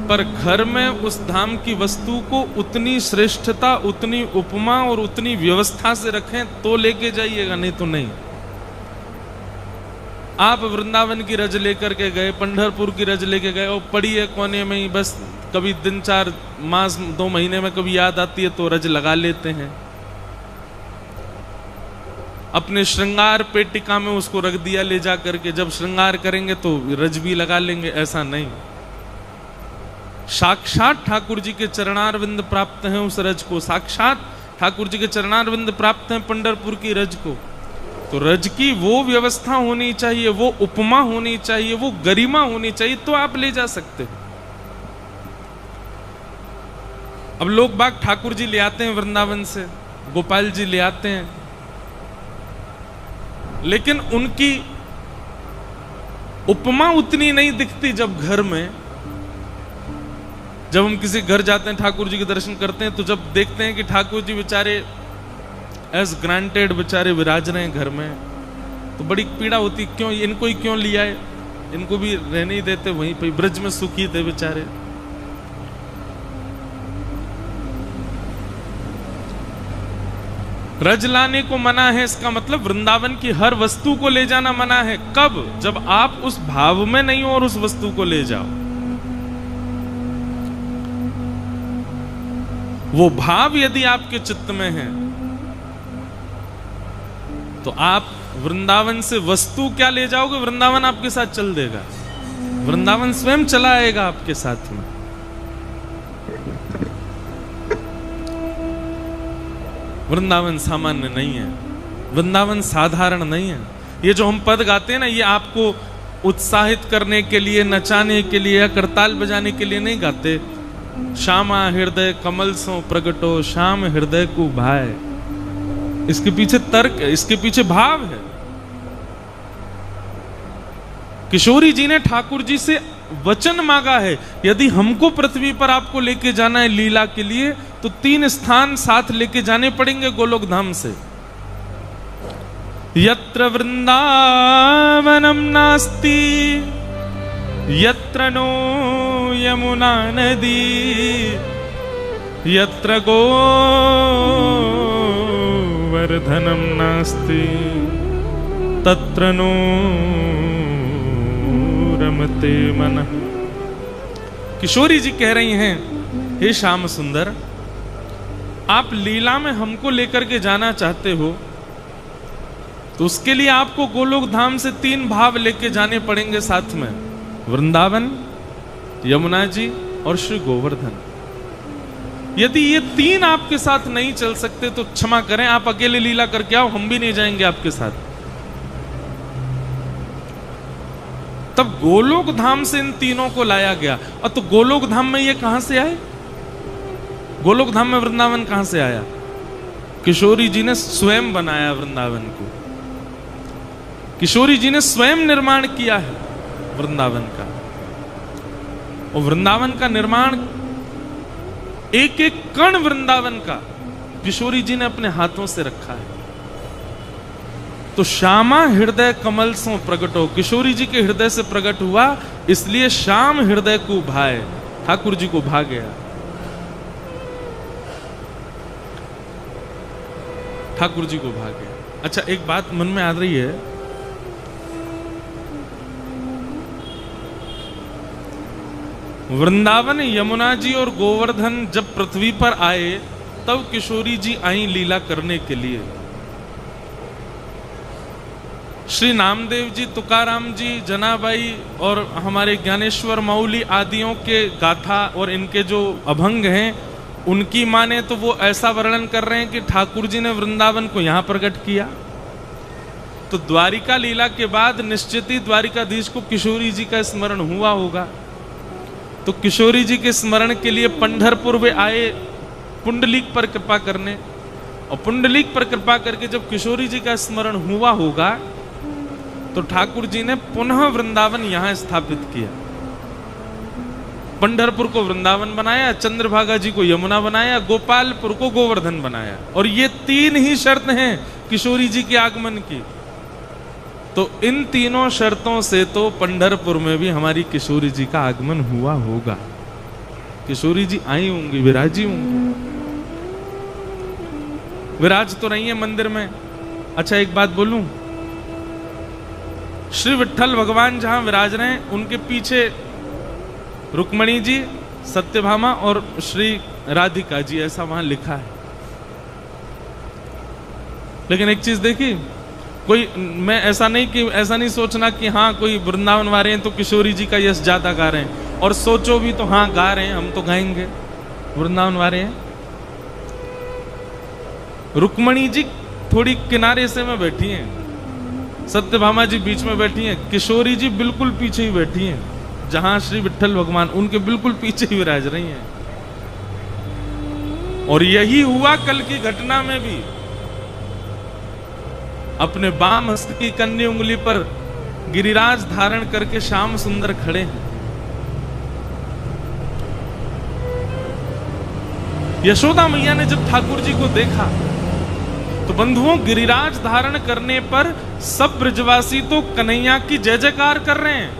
पर घर में उस धाम की वस्तु को उतनी श्रेष्ठता, उतनी उपमा और उतनी व्यवस्था से रखें तो लेके जाइएगा, नहीं तो नहीं। आप वृंदावन की रज लेकर के गए, पंढरपुर की रज लेके गए और पड़ी है कोने में ही, बस कभी दिन 4 मास 2 महीने में कभी याद आती है तो रज लगा लेते हैं। अपने श्रृंगार पेटिका में उसको रख दिया ले जा करके, जब श्रृंगार करेंगे तो रज भी लगा लेंगे, ऐसा नहीं। साक्षात ठाकुर जी के चरणारविंद प्राप्त हैं उस रज को, साक्षात ठाकुर जी के चरणारविंद प्राप्त हैं पंढरपुर की रज को। तो रज की वो व्यवस्था होनी चाहिए, वो उपमा होनी चाहिए, वो गरिमा होनी चाहिए, तो आप ले जा सकते हो। अब लोग बाग ठाकुर जी ले आते हैं वृंदावन से, गोपाल जी ले आते हैं, लेकिन उनकी उपमा उतनी नहीं दिखती। जब घर में, जब हम किसी घर जाते हैं ठाकुर जी के दर्शन करते हैं, तो जब देखते हैं कि ठाकुर जी बेचारे एज ग्रांटेड बेचारे विराज रहे हैं घर में, तो बड़ी पीड़ा होती, क्यों इनको ही क्यों लिया है, इनको भी रहने ही देते वहीं पे, ब्रज में सुखी थे बेचारे। रज लाने को मना है, इसका मतलब वृंदावन की हर वस्तु को ले जाना मना है। कब? जब आप उस भाव में नहीं हो और उस वस्तु को ले जाओ। वो भाव यदि आपके चित्त में है तो आप वृंदावन से वस्तु क्या ले जाओगे, वृंदावन आपके साथ चल देगा, वृंदावन स्वयं चला आएगा आपके साथ में। वृंदावन सामान्य नहीं है, वृंदावन साधारण नहीं है। ये जो हम पद गाते हैं ना, ये आपको उत्साहित करने के लिए, नचाने के लिए या करताल बजाने के लिए नहीं गाते। श्यामा हृदय कमल सो प्रगटो, श्याम हृदय को भाए, इसके पीछे तर्क है, इसके पीछे भाव है। किशोरी जी ने ठाकुर जी से वचन मांगा है, यदि हमको पृथ्वी पर आपको लेके जाना है लीला के लिए, तो 3 स्थान साथ लेके जाने पड़ेंगे गोलोक धाम से। यत्र वृंदावनम नास्ति यत्र नो यमुना नदी, यत्र गोवर्धनम नास्ति तत्र नो रमते मनः। किशोरी जी कह रही हैं, हे श्याम सुंदर, आप लीला में हमको लेकर के जाना चाहते हो, तो उसके लिए आपको गोलोक धाम से 3 भाव लेके जाने पड़ेंगे साथ में, वृंदावन, यमुना जी और श्री गोवर्धन। यदि ये 3 आपके साथ नहीं चल सकते तो क्षमा करें, आप अकेले लीला करके आओ, हम भी नहीं जाएंगे आपके साथ। तब गोलोक धाम से इन तीनों को लाया गया। और तो गोलोक धाम में ये कहां से आए? गोलोक धाम में वृंदावन कहां से आया? किशोरी जी ने स्वयं बनाया वृंदावन को, किशोरी जी ने स्वयं निर्माण किया है वृंदावन का। और वृंदावन का निर्माण, एक एक कण वृंदावन का किशोरी जी ने अपने हाथों से रखा है। तो श्यामा हृदय कमल सो प्रगटो, किशोरी जी के हृदय से प्रकट हुआ, इसलिए श्याम हृदय को भाए, ठाकुर जी को भा गया, ठाकुर जी को भा गया। अच्छा, एक बात मन में आ रही है, वृंदावन, यमुना जी और गोवर्धन जब पृथ्वी पर आए, तब किशोरी जी आई लीला करने के लिए। श्री नामदेव जी, तुकाराम जी, जनाबाई और हमारे ज्ञानेश्वर मौली आदियों के गाथा और इनके जो अभंग हैं, उनकी माने तो वो ऐसा वर्णन कर रहे हैं कि ठाकुर जी ने वृंदावन को यहां प्रकट किया। तो द्वारिका लीला के बाद निश्चित ही द्वारिकाधीश को किशोरी जी का स्मरण हुआ होगा। तो किशोरी जी के स्मरण के लिए पंढरपुर वे आए पुंडलीक पर कृपा करने, और पुंडलीक पर कृपा करके जब किशोरी जी का स्मरण हुआ होगा, तो ठाकुर जी ने पुनः वृंदावन यहां स्थापित किया। पंढरपुर को वृंदावन बनाया, चंद्रभागा जी को यमुना बनाया, गोपालपुर को गोवर्धन बनाया। और ये 3 ही शर्त हैं किशोरी जी के आगमन की। तो इन तीनों शर्तों से तो पंढरपुर में भी हमारी किशोरी जी का आगमन हुआ होगा। किशोरी जी आई होंगी, विराजी होंगी, विराज तो रही है मंदिर में। अच्छा एक बात बोलूं, श्री विट्ठल भगवान जहां विराज रहे हैं उनके पीछे रुक्मणी जी, सत्यभामा और श्री राधिका जी, ऐसा वहां लिखा है। लेकिन एक चीज देखी, कोई मैं ऐसा नहीं सोचना कि हाँ कोई वृंदावन वाले हैं तो किशोरी जी का यश ज्यादा गा रहे हैं, और सोचो भी तो हाँ गा रहे हैं, हम तो गाएंगे, वृंदावन वाले हैं। रुक्मणी जी थोड़ी किनारे से में बैठी हैं, सत्यभामा जी बीच में बैठी हैं, किशोरी जी बिल्कुल पीछे ही बैठी हैं, जहां श्री विट्ठल भगवान उनके बिल्कुल पीछे ही विराज रही हैं। और यही हुआ कल की घटना में भी। अपने बाम हस्त की कन्नी उंगली पर गिरिराज धारण करके श्याम सुंदर खड़े हैं। यशोदा मैया ने जब ठाकुर जी को देखा तो बंधुओं, गिरिराज धारण करने पर सब ब्रजवासी तो कन्हैया की जय जयकार कर रहे हैं,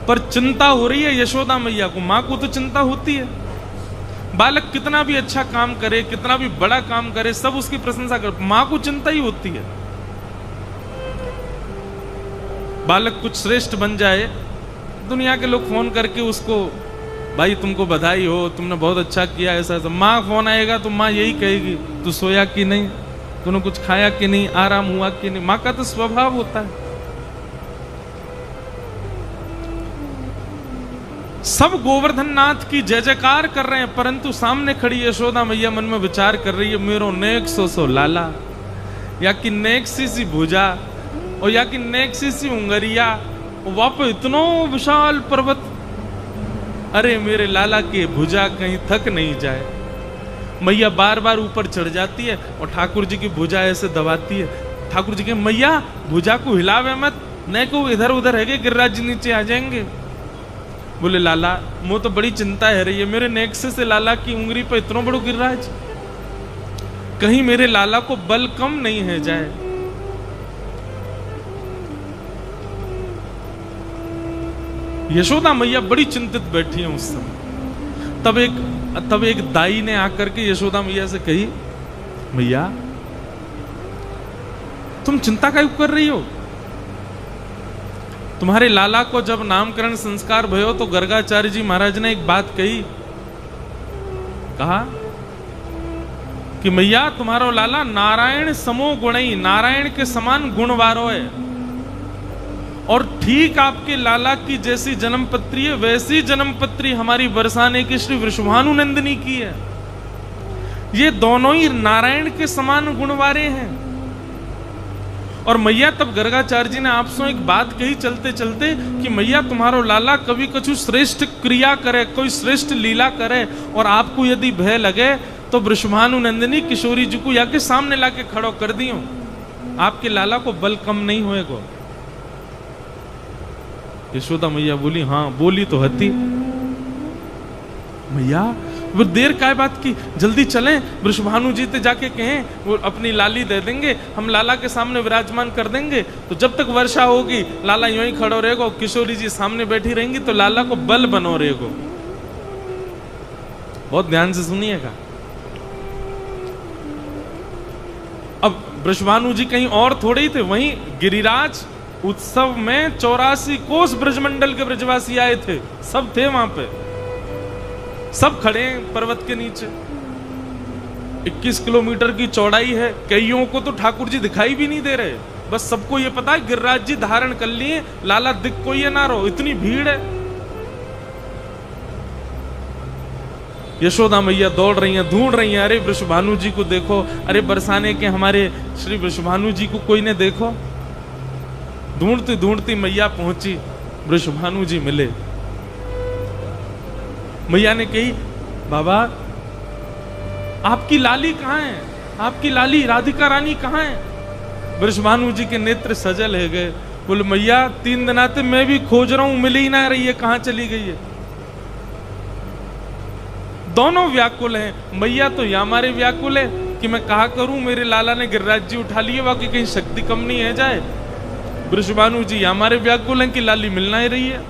पर चिंता हो रही है यशोदा मैया को। मां को तो चिंता होती है, बालक कितना भी अच्छा काम करे, कितना भी बड़ा काम करे, सब उसकी प्रशंसा कर, मां को चिंता ही होती है। बालक कुछ श्रेष्ठ बन जाए, दुनिया के लोग फोन करके उसको, भाई तुमको बधाई हो, तुमने बहुत अच्छा किया, ऐसा ऐसा। मां फोन आएगा तो मां यही कहेगी, तू सोया कि नहीं, तूने कुछ खाया कि नहीं, आराम हुआ कि नहीं। मां का तो स्वभाव होता है। सब गोवर्धन नाथ की जय जयकार कर रहे हैं, परंतु सामने खड़ी यशोदा मैया मन में विचार कर रही है, मेरो नेक सो लाला, या कि नेक सी भुजा, और या कि नेक सी उंगरिया, वहां पर इतनो विशाल पर्वत, अरे मेरे लाला की भुजा कहीं थक नहीं जाए। मैया बार बार ऊपर चढ़ जाती है और ठाकुर जी की भुजा ऐसे दबाती है। ठाकुर जी के मैया भुजा को हिलावे मत, नहीं को इधर उधर है, गिरिराज जी नीचे आ जाएंगे। बोले लाला मुझे तो बड़ी चिंता है रही है, मेरे नेक्से से लाला की उंगली पर इतना बड़ो गिरिराज, कहीं मेरे लाला को बल कम नहीं है जाए। यशोदा मैया बड़ी चिंतित बैठी है उस समय। तब एक दाई ने आकर के यशोदा मैया से कही, मैया तुम चिंता क्यों कर रही हो? तुम्हारे लाला को जब नामकरण संस्कार भयो तो गर्गाचार्य जी महाराज ने एक बात कही, कहा कि मैया तुम्हारो लाला नारायण समो गुणई, नारायण के समान गुण वारो है, और ठीक आपके लाला की जैसी जन्मपत्री है वैसी जन्मपत्री हमारी बरसाने की श्री वृषभानु नंदिनी की है। ये दोनों ही नारायण के समान गुणवारे हैं। और मैया तब गर्गाचार्य जी ने आपसे एक बात कही चलते चलते कि मैया तुम्हारो लाला कभी कछु श्रेष्ठ क्रिया करे, कोई श्रेष्ठ लीला करे, और आपको यदि भय लगे तो वृषभानु नंदिनी किशोरी जी को याके सामने लाके खड़ो कर दियो, आपके लाला को बल कम नहीं होएगा। यशोदा मैया बोली, हाँ बोली तो हती मैया, वो देर काय बात की, जल्दी चलें, वृषभानु जी ते जाके कहें वो अपनी लाली दे देंगे, हम लाला के सामने विराजमान कर देंगे, तो जब तक वर्षा होगी लाला यूं ही खड़ो रहेगा, किशोरी जी सामने बैठी रहेंगी, तो लाला को बल बनो रहेगा। बहुत ध्यान से सुनिएगा। अब वृषभानु जी कहीं और थोड़े ही थे, वहीं गिरिराज उत्सव में 84 कोस ब्रजमंडल के ब्रजवासी आए थे, सब थे वहां पे, सब खड़े हैं पर्वत के नीचे। 21 किलोमीटर की चौड़ाई है, कईयों को तो ठाकुर जी दिखाई भी नहीं दे रहे, बस सबको ये पता है गिरिराज जी धारण कर लिए, लाला दिख कोई ना रहो, इतनी भीड़ है। यशोदा मैया दौड़ रही हैं, ढूंढ रही हैं, अरे वृषभानु जी को देखो, अरे बरसाने के हमारे श्री वृषभानु जी को कोई ने देखो। ढूंढती ढूंढती मैया पहुंची, वृषभानु जी मिले। मैया ने कही, बाबा आपकी लाली कहाँ है, आपकी लाली राधिका रानी कहाँ है? वृषभानु जी के नेत्र सजल है गए। बोले मैया 3 दिन आते मैं भी खोज रहा हूं, मिल ही ना रही है, कहाँ चली गई है? दोनों व्याकुल हैं। मैया तो या हमारे व्याकुल है कि मैं कहा करूं, मेरे लाला ने गिरिराज जी उठा लिए, बाकी कहीं शक्ति कम नहीं है जाए। वृषभानु जी हमारे व्याकुल हैं कि लाली मिलना ही रही है।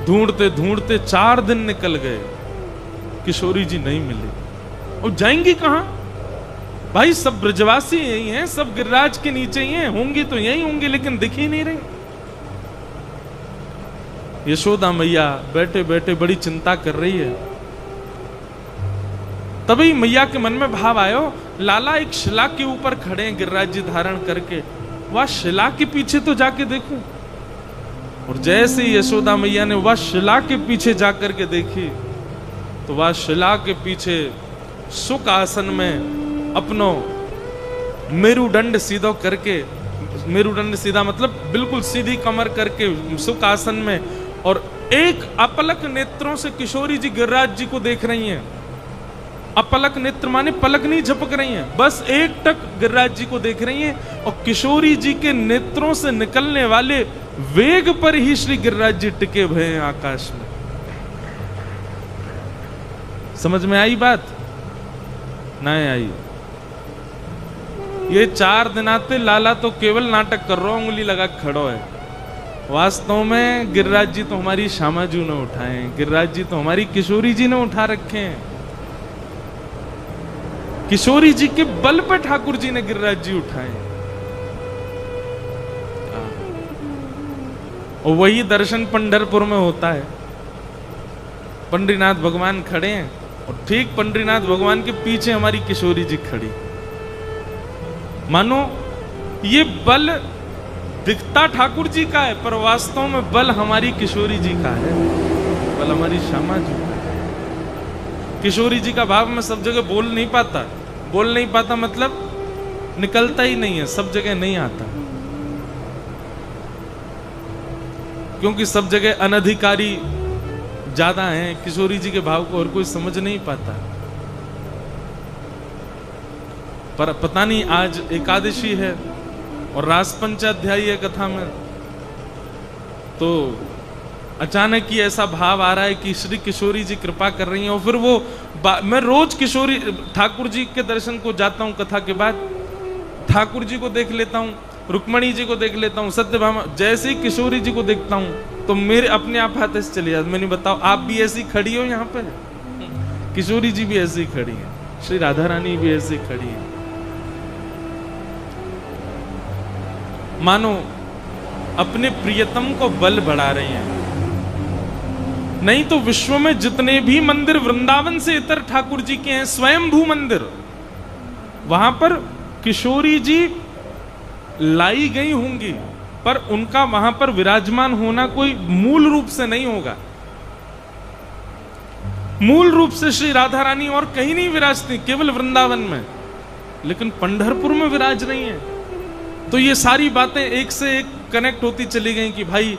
ढूंढते ढूंढते 4 दिन निकल गए, किशोरी जी नहीं मिली। और जाएंगी कहां भाई? सब ब्रजवासी यही हैं, सब गिरिराज के नीचे ही हैं, होंगी तो यही होंगी, लेकिन दिख ही नहीं रही। यशोदा मैया बैठे बैठे बड़ी चिंता कर रही है। तभी मैया के मन में भाव आयो, लाला एक शिला के ऊपर खड़े हैं गिरिराज जी धारण करके, वह शिला के पीछे तो जाके देखूं। और जैसे यशोदा मैया ने वह शिला के पीछे जाकर के देखी, तो वह शिला के पीछे सुख आसन में अपनो मेरुदंड सीधो करके, मेरुदंड सीधा मतलब बिल्कुल सीधी कमर करके सुख आसन में, और एक अपलक नेत्रों से किशोरी जी गिरिराज जी को देख रही हैं। अपलक नेत्र माने पलक नहीं झपक रही हैं, बस एक टक गिरिराज जी को देख रही हैं। और किशोरी जी के नेत्रों से निकलने वाले वेग पर ही श्री गिरिराज जी टिके हुए हैं आकाश में। समझ में आई बात? नहीं आई। ये 4 दिन आते लाला तो केवल नाटक कर रहा, उंगली लगा खड़ो है। वास्तव में गिरिराज जी तो हमारी श्यामाजू ने उठाए, गिरिराज जी तो हमारी किशोरी जी ने उठा रखे हैं। किशोरी जी के बल पर ठाकुर जी ने गिरिराज जी उठाए। और वही दर्शन पंढरपुर में होता है। पंडरीनाथ भगवान खड़े हैं और ठीक पंडरीनाथ भगवान के पीछे हमारी किशोरी जी खड़ी। मानो ये बल दिखता ठाकुर जी का है, पर वास्तव में बल हमारी किशोरी जी का है, बल हमारी श्यामा जी का है। किशोरी जी का भाव मैं सब जगह बोल नहीं पाता मतलब निकलता ही नहीं है, सब जगह नहीं आता, क्योंकि सब जगह अनधिकारी ज्यादा हैं। किशोरी जी के भाव को और कोई समझ नहीं पाता। पर पता नहीं आज एकादशी है और रास पंचाध्यायी है कथा में, तो अचानक ही ऐसा भाव आ रहा है कि श्री किशोरी जी कृपा कर रही हैं। और फिर वो मैं रोज किशोरी ठाकुर जी के दर्शन को जाता हूँ, कथा के बाद ठाकुर जी को देख लेता हूँ, रुक्मणी जी को देख लेता हूँ, सत्यभामा, जैसे ही किशोरी जी को देखता हूँ तो मेरे अपने आप हाथ से चले जाते। मैंने बताओ आप भी ऐसी खड़ी हो यहाँ पे? किशोरी जी भी ऐसी खड़ी है, श्री राधा रानी भी ऐसी खड़ी है। मानो अपने प्रियतम को बल बढ़ा रही हैं। नहीं तो विश्व में जितने भी मंदिर वृंदावन से इतर ठाकुर जी के हैं, स्वयंभू मंदिर, वहां पर किशोरी जी लाई गई होंगी, पर उनका वहां पर विराजमान होना कोई मूल रूप से नहीं होगा। मूल रूप से श्री राधा रानी और कहीं नहीं विराजती, केवल वृंदावन में, लेकिन पंढरपुर में विराज रही हैं। तो ये सारी बातें एक से एक कनेक्ट होती चली गई कि भाई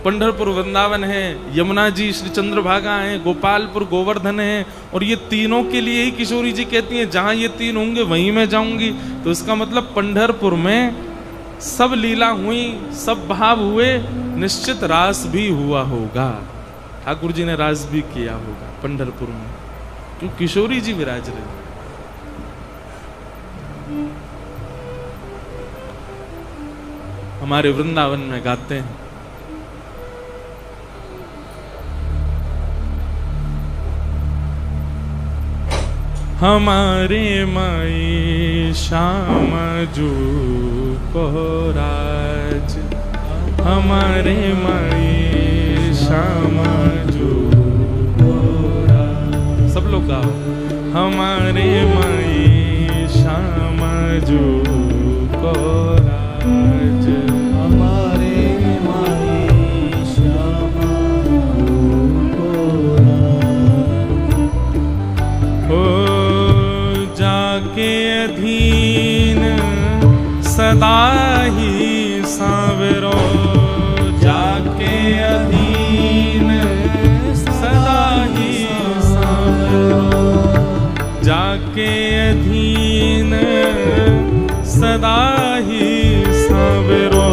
पंढरपुर वृंदावन है, यमुना जी श्री चंद्रभागा है, गोपालपुर गोवर्धन है, और ये तीनों के लिए ही किशोरी जी कहती हैं जहां ये तीन होंगे वहीं मैं जाऊंगी। तो इसका मतलब पंढरपुर में सब लीला हुई, सब भाव हुए, निश्चित रास भी हुआ होगा, ठाकुर जी ने रास भी किया होगा पंढरपुर में, क्यों किशोरी जी विराज रहे। हमारे वृंदावन में गाते हैं, हमारे माई श्याम जू को राज, हमारे माई श्याम जू को राज। सब लोग गाओ, हमारे माई श्याम जू को राज, हमारे माई श्याम जू को राज। ओ जाके अधीन सदा ही सांवरो, जाके अधीन सदा ही सांवरो, जाके अधीन सदा ही सांवरो,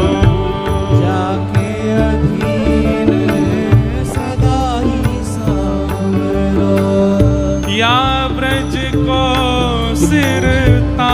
जाके अधीन सदा ही सांवरो। या ब्रज को सिरता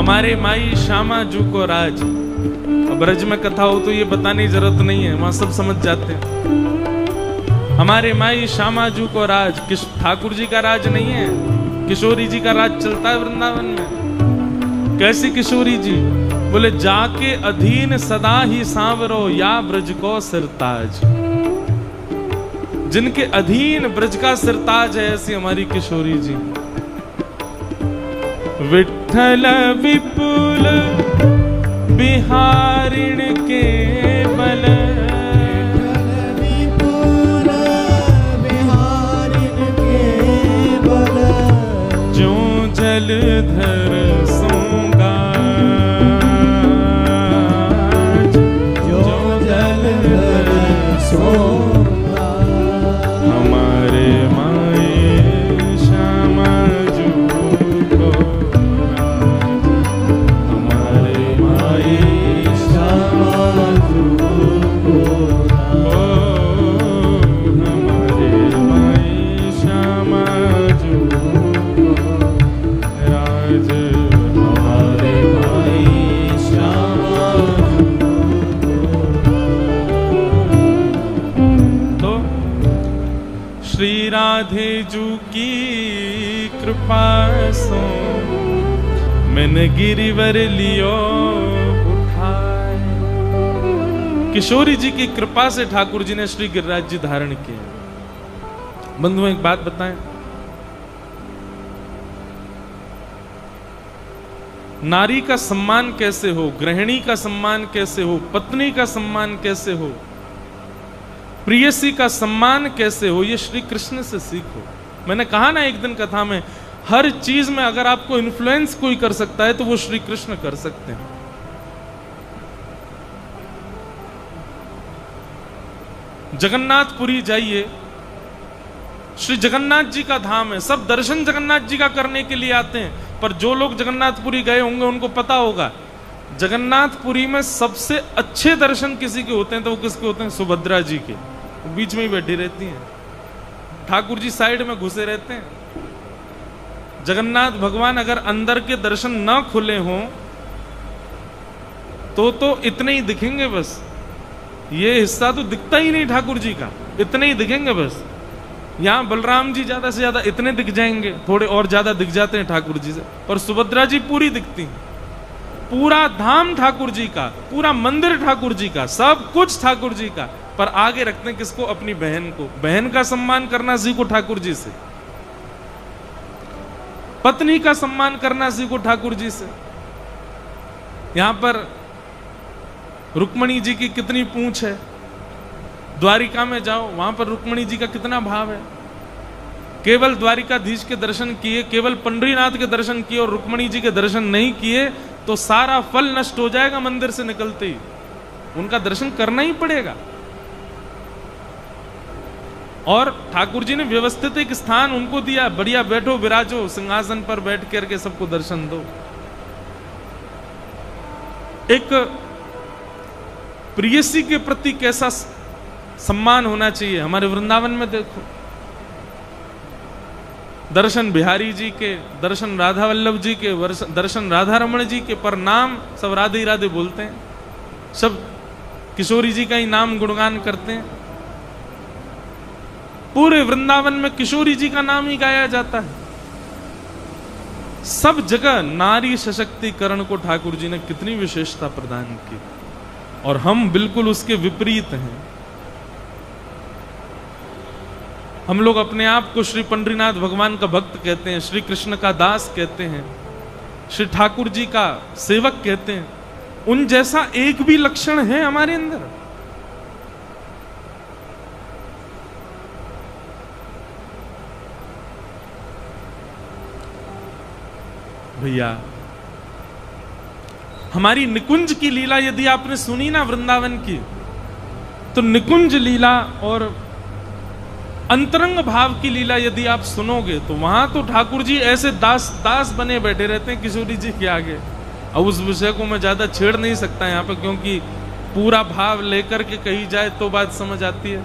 हमारे माई श्यामा जू को राज। अब ब्रज में कथा हो तो ये बताने की जरूरत नहीं है, वहां सब समझ जाते हैं। हमारे माई श्यामा जू को राज, ठाकुर जी का राज नहीं है, किशोरी जी का राज चलता है वृंदावन में। कैसी किशोरी जी? बोले जाके अधीन सदा ही सांवरो या ब्रज को सिरताज। जिनके अधीन ब्रज का सिरताज है, ऐसी हमारी किशोरी जी। विठ्ठल विपुल बिहारिण के बल, विपुल बिहारिण के बल, जो जलधर सोगा, जो जलधर सोगा, हमारे माए श्यामा जू को राज, हमारे माए श्यामा जू को राज, हमारे माए श्यामा जू को राज, हमारे माए श्यामा जू को। तो श्री राधे जू की कृपा सो मैंने गिरिवर लियो उठाए। किशोरी जी की कृपा से ठाकुर जी ने श्री गिरिराज जी धारण किए। बंधुओं एक बात बताएं, नारी का सम्मान कैसे हो, गृहिणी का सम्मान कैसे हो, पत्नी का सम्मान कैसे हो, प्रियसी का सम्मान कैसे हो, ये श्री कृष्ण से सीखो। मैंने कहा ना एक दिन कथा में, हर चीज में अगर आपको इन्फ्लुएंस कोई कर सकता है तो वो श्री कृष्ण कर सकते हैं। जगन्नाथपुरी जाइए, श्री जगन्नाथ जी का धाम है, सब दर्शन जगन्नाथ जी का करने के लिए आते हैं। पर जो लोग जगन्नाथपुरी गए होंगे उनको पता होगा, जगन्नाथपुरी में सबसे अच्छे दर्शन किसी के होते हैं तो वो किसके होते हैं? सुभद्रा जी के। बीच में ही बैठी रहती हैं, ठाकुर जी साइड में घुसे रहते हैं। जगन्नाथ भगवान अगर अंदर के दर्शन ना खुले हों तो इतने ही दिखेंगे बस। ये हिस्सा तो दिखता ही नहीं ठाकुर जी का, इतने ही दिखेंगे बस। यहां बलराम जी ज्यादा से ज्यादा इतने दिख जाएंगे, थोड़े और ज्यादा दिख जाते हैं ठाकुर जी से, पर सुभद्रा जी पूरी दिखती हैं। पूरा धाम ठाकुर जी का, पूरा मंदिर ठाकुर जी का, सब कुछ ठाकुर जी का, पर आगे रखते हैं किसको? अपनी बहन को। बहन का सम्मान करना सीखो ठाकुर जी से, पत्नी का सम्मान करना सीखो ठाकुर जी से। यहां पर रुक्मणी जी की कितनी पूंछ है, द्वारिका में जाओ वहां पर रुक्मणी जी का कितना भाव है। केवल द्वारिकाधीश के दर्शन किए, केवल पंडरीनाथ के दर्शन किए और रुक्मणी जी के दर्शन नहीं किए तो सारा फल नष्ट हो जाएगा मंदिर से निकलते ही। उनका दर्शन करना ही पड़ेगा। और ठाकुर जी ने व्यवस्थित एक स्थान उनको दिया, बढ़िया बैठो विराजो, सिंहासन पर बैठ करके सबको दर्शन दो। एक प्रियसी के प्रति कैसा सम्मान होना चाहिए हमारे वृंदावन में देखो। दर्शन बिहारी जी के, दर्शन राधा वल्लभ जी के, दर्शन राधा रमण जी के, पर नाम सब राधे ही राधे बोलते हैं, सब किशोरी जी का ही नाम गुणगान करते हैं। पूरे वृंदावन में किशोरी जी का नाम ही गाया जाता है। सब जगह नारी सशक्तिकरण को ठाकुर जी ने कितनी विशेषता प्रदान की, और हम बिल्कुल उसके विपरीत हैं। हम लोग अपने आप को श्री पंडरीनाथ भगवान का भक्त कहते हैं, श्री कृष्ण का दास कहते हैं, श्री ठाकुर जी का सेवक कहते हैं। उन जैसा एक भी लक्षण है हमारे अंदर? भैया हमारी निकुंज की लीला यदि आपने सुनी ना वृंदावन की, तो निकुंज लीला और अंतरंग भाव की लीला यदि आप सुनोगे तो वहां तो ठाकुर जी ऐसे दास दास बने बैठे रहते हैं किशोरी जी के आगे। अब उस विषय को मैं ज्यादा छेड़ नहीं सकता यहाँ पे, क्योंकि पूरा भाव लेकर के कही जाए तो बात समझ आती है।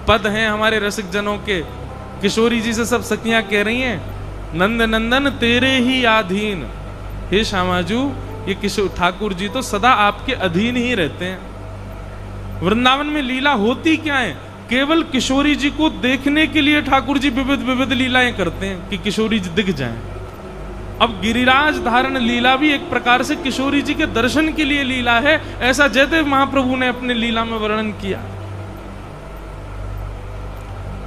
पद हैं हमारे रसिक जनों के, किशोरी जी से सब सखियां कह रही हैं, नंद नंदन तेरे ही आधीन हे श्यामाजू, ये किशोर ठाकुर जी तो सदा आपके अधीन ही रहते हैं। वृंदावन में लीला होती क्या है? केवल किशोरी जी को देखने के लिए ठाकुर जी विविध विविध लीलाएं करते हैं कि किशोरी जी दिख जाएं। अब गिरिराज धारण लीला भी एक प्रकार से किशोरी जी के दर्शन के लिए लीला है, ऐसा जयदेव महाप्रभु ने अपने लीला में वर्णन किया।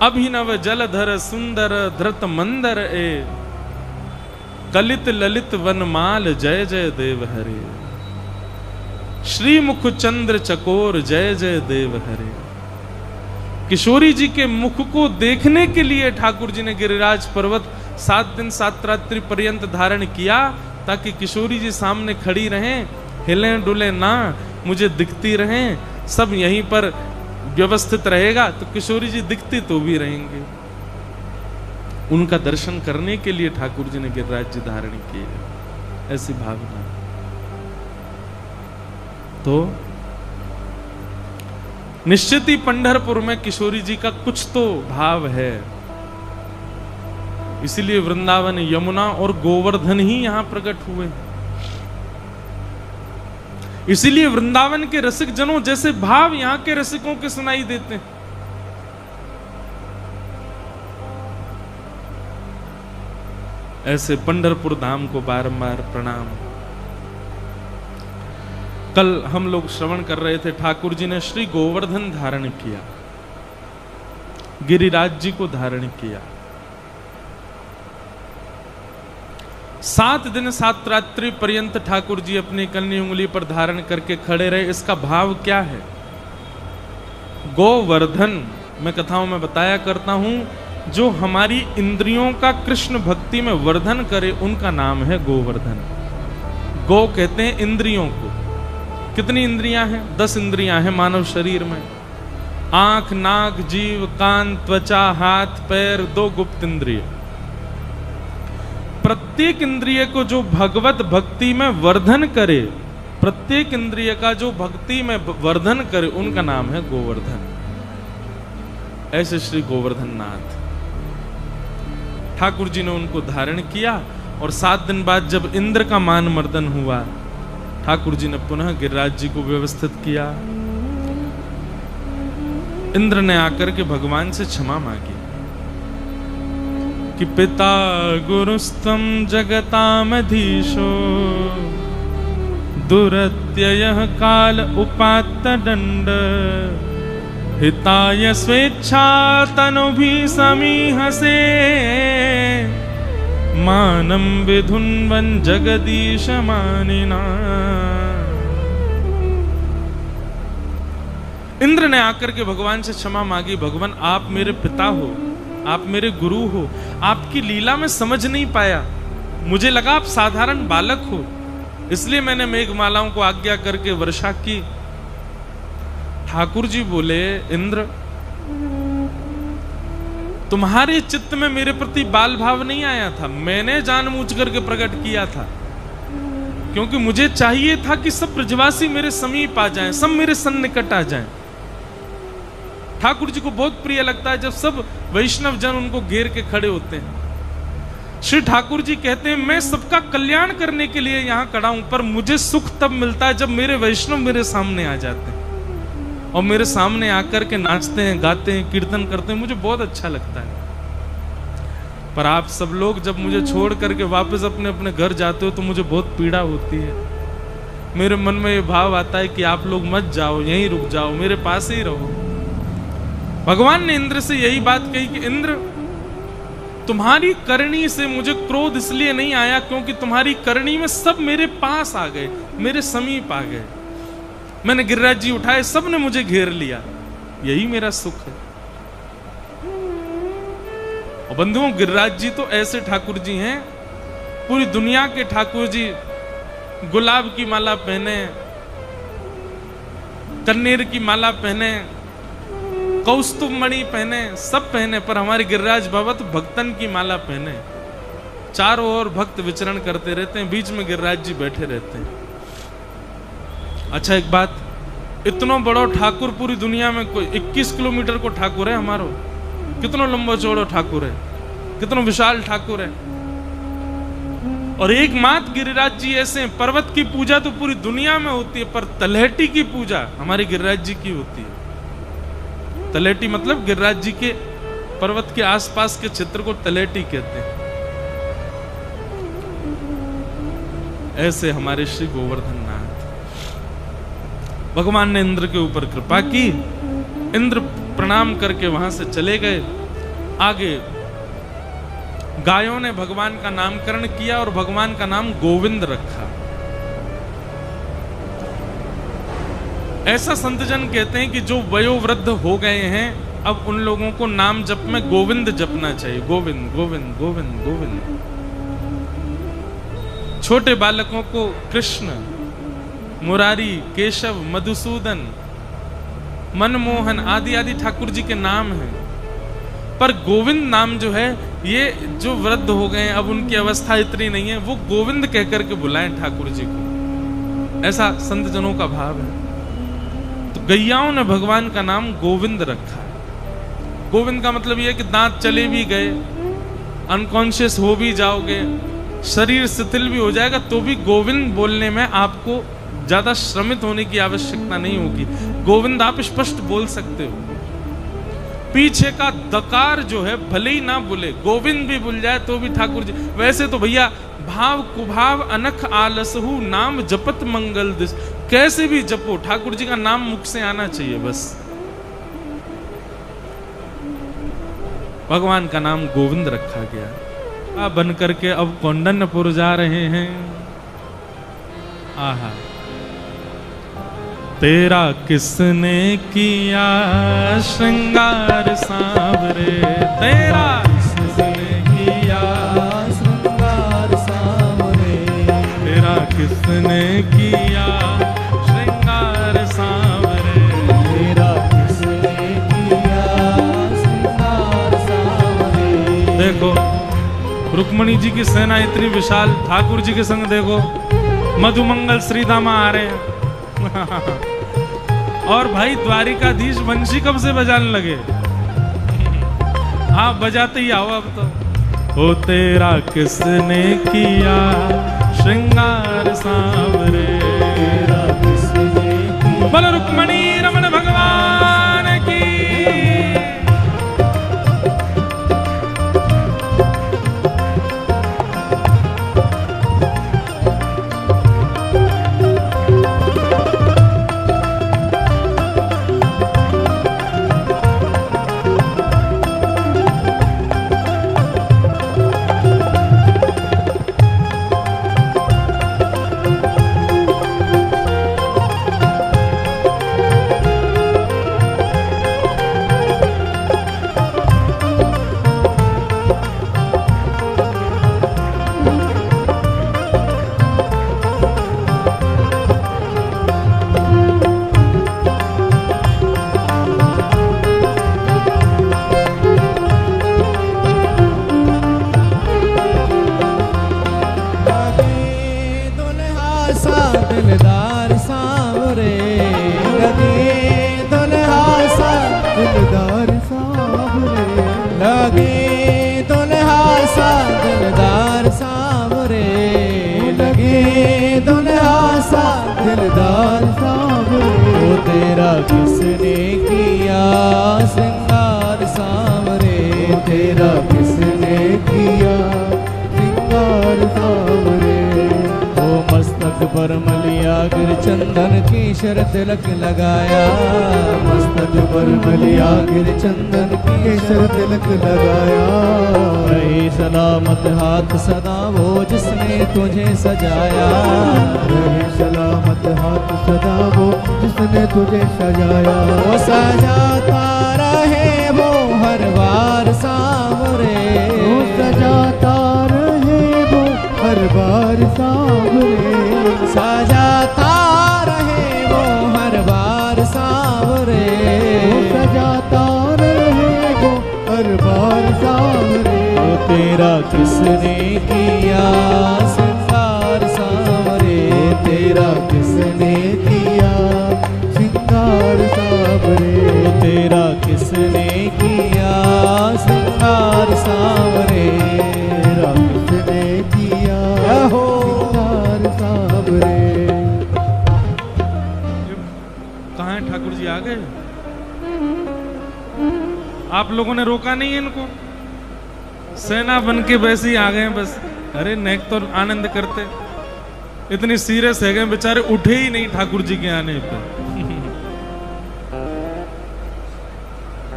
अभिनव जलधर सुंदर धृत मंदर ए, कलित ललित वनमाल जय जय देव हरे, श्री मुख चंद्र चकोर जय जय देव हरे। किशोरी जी के मुख को देखने के लिए ठाकुर जी ने गिरिराज पर्वत 7 दिन 7 रात्रि पर्यंत धारण किया, ताकि किशोरी जी सामने खड़ी रहें, हिलें डुले ना, मुझे दिखती रहें, सब यहीं पर व्यवस्थित रहेगा तो किशोरी जी दिखती तो भी रहेंगे। उनका दर्शन करने के लिए ठाकुर जी ने गिरिराज जी धारण किए, ऐसी भावना। तो निश्चित ही पंढरपुर में किशोरी जी का कुछ तो भाव है, इसीलिए वृंदावन, यमुना और गोवर्धन ही यहां प्रकट हुए। इसीलिए वृंदावन के रसिक जनों जैसे भाव यहां के रसिकों के सुनाई देते हैं। ऐसे पंढरपुर धाम को बारंबार प्रणाम। कल हम लोग श्रवण कर रहे थे, ठाकुर जी ने श्री गोवर्धन धारण किया, गिरिराज जी को धारण किया। 7 दिन 7 रात्रि पर्यंत ठाकुर जी अपनी कलनी उंगली पर धारण करके खड़े रहे। इसका भाव क्या है? गोवर्धन, मैं कथाओं में बताया करता हूं, जो हमारी इंद्रियों का कृष्ण भक्ति में वर्धन करे उनका नाम है गोवर्धन। गो कहते हैं इंद्रियों को। कितनी इंद्रियां हैं? 10 इंद्रियां हैं मानव शरीर में। आंख, नाक, जीव, कान, त्वचा, हाथ, पैर, 2 गुप्त इंद्रिय। प्रत्येक इंद्रिय को जो भगवत भक्ति में वर्धन करे, प्रत्येक इंद्रिय का जो भक्ति में वर्धन करे, उनका नाम है गोवर्धन। ऐसे श्री गोवर्धन नाथ ठाकुर जी ने उनको धारण किया। और 7 दिन बाद जब इंद्र का मान मर्दन हुआ, ठाकुर जी ने पुनः गिरिराज जी को व्यवस्थित किया। इंद्र ने आकर के भगवान से क्षमा मांगी कि पिता गुरुस्तम जगतामधीशो, दुरत्ययः काल उपात्त दंड, हिताय स्वेच्छा तनुभी समीहसे, मानम विधुन्वन जगदीश मानिना। इंद्र ने आकर के भगवान से क्षमा मांगी, भगवान आप मेरे पिता हो, आप मेरे गुरु हो, आपकी लीला में समझ नहीं पाया, मुझे लगा आप साधारण बालक हो, इसलिए मैंने मेघमालाओं को आज्ञा करके वर्षा की। ठाकुर जी बोले, इंद्र तुम्हारे चित्त में मेरे प्रति बाल भाव नहीं आया था, मैंने जानबूझ करके प्रकट किया था, क्योंकि मुझे चाहिए था कि सब ब्रजवासी मेरे समीप आ जाएं, सब मेरे सन्निकट आ जाएं। ठाकुर जी को बहुत प्रिय लगता है जब सब वैष्णव जन उनको घेर के खड़े होते हैं। श्री ठाकुर जी कहते हैं, मैं सबका कल्याण करने के लिए यहां खड़ा हूं, पर मुझे सुख तब मिलता है जब मेरे वैष्णव मेरे सामने आ जाते हैं और मेरे सामने आकर के नाचते हैं, गाते हैं, कीर्तन करते हैं, मुझे बहुत अच्छा लगता है। पर आप सब लोग जब मुझे छोड़ करके वापस अपने अपने घर जाते हो तो मुझे बहुत पीड़ा होती है। मेरे मन में ये भाव आता है कि आप लोग मत जाओ, यहीं रुक जाओ, मेरे पास ही रहो। भगवान ने इंद्र से यही बात कही कि इंद्र, तुम्हारी करनी से मुझे क्रोध इसलिए नहीं आया क्योंकि तुम्हारी करनी में सब मेरे पास आ गए, मेरे समीप आ गए। मैंने गिरिराज जी उठाए, सब ने मुझे घेर लिया, यही मेरा सुख है। और बंधुओं, गिरिराज जी तो ऐसे ठाकुर जी हैं, पूरी दुनिया के ठाकुर जी गुलाब की माला पहने, कन्नेर की माला पहने, कौस्तुभ मणि पहने, सब पहने, पर हमारे गिरिराज बाबा तो भक्तन की माला पहने। चारों ओर भक्त विचरण करते रहते हैं, बीच में गिरिराज जी बैठे रहते हैं। अच्छा एक बात, इतना बड़ा ठाकुर पूरी दुनिया में कोई 21 किलोमीटर को ठाकुर है हमारो, कितना लंबा चौड़ा ठाकुर है, कितना विशाल ठाकुर है। और एकमात्र गिरिराज जी ऐसे हैं, पर्वत की पूजा तो पूरी दुनिया में होती है, पर तलहटी की पूजा हमारे गिरिराज जी की होती है। तलहटी मतलब गिरिराज जी के पर्वत के आसपास के क्षेत्र को तलहटी कहते हैं। ऐसे हमारे श्री गोवर्धन नाथ, भगवान ने इंद्र के ऊपर कृपा की, इंद्र प्रणाम करके वहां से चले गए। आगे गायों ने भगवान का नामकरण किया और भगवान का नाम गोविंद रखा। ऐसा संतजन कहते हैं कि जो वयोवृद्ध हो गए हैं, अब उन लोगों को नाम जप में गोविंद जपना चाहिए। गोविंद गोविंद गोविंद गोविंद। छोटे बालकों को कृष्ण, मुरारी, केशव, मधुसूदन, मनमोहन आदि आदि ठाकुर जी के नाम हैं, पर गोविंद नाम जो है, ये जो वृद्ध हो गए हैं, अब उनकी अवस्था इतनी नहीं है, वो गोविंद कह करके बुलाएं ठाकुर जी को। ऐसा संत जनों का भाव है। तो गैयाओं ने भगवान का नाम गोविंद रखा। गोविंद का मतलब यह कि दांत चले भी गए, अनकॉन्शियस हो भी जाओगे, शरीर शिथिल भी हो जाएगा, तो भी गोविंद बोलने में आपको ज्यादा श्रमित होने की आवश्यकता नहीं होगी। गोविंद आप स्पष्ट बोल सकते हो। पीछे का दकार जो है भले ही ना बोले, गोविंद भी भूल जाए तो भी ठाकुर जी। वैसे तो भैया भाव कुभाव अनख आलसहु नाम जपत मंगल दिस, कैसे भी जपो, ठाकुर जी का नाम मुख से आना चाहिए बस। भगवान का नाम गोविंद रखा गया। आप बन करके अब कौंडन्यपुर जा रहे हैं। आहा, तेरा किसने किया श्रृंगार सांवरे, तेरा किसने किया श्रृंगार सांवरे, तेरा किसने किया श्रृंगार सांवरे, तेरा किसने किया श्रृंगार सांवरे। देखो रुक्मणी जी की सेना इतनी विशाल, ठाकुर जी के संग देखो मधुमंगल श्रीदामा आ रहे हैं। और भाई द्वारिकाधीश वंशी कब से बजाने लगे? आप बजाते ही आओ अब तो। ओ तेरा किसने किया श्रृंगार सांवरे, तेरा किसने किया। बोलो रुक्मणी रमण भगवान की। तिलक लगाया मस्तक पर मलिया गिर चंदन केसर तिलक लगाया। रहे सलामत हाथ सदा वो जिसने तुझे सजाया, रहे सलामत हाथ सदा वो जिसने तुझे सजाया। वो सजाता रहे वो हर बार सांवरे, वो सजाता रहे वो हर बार सांवरे, सजाता सांवरे, सजाता रहे वो हर बार सांवरे। वो तेरा किसने किया श्रृंगार सांवरे, तेरा किसने किया श्रृंगार सांवरे, तेरा किसने किया श्रृंगार सांवरे, तेरा किसने किया हो आप लोगों ने रोका नहीं है इनको, सेना बन के वैसे ही आ गए बस। अरे नेक तो आनंद करते, इतनी सीरियस है गए बेचारे, उठे ही नहीं ठाकुर जी के आने पे।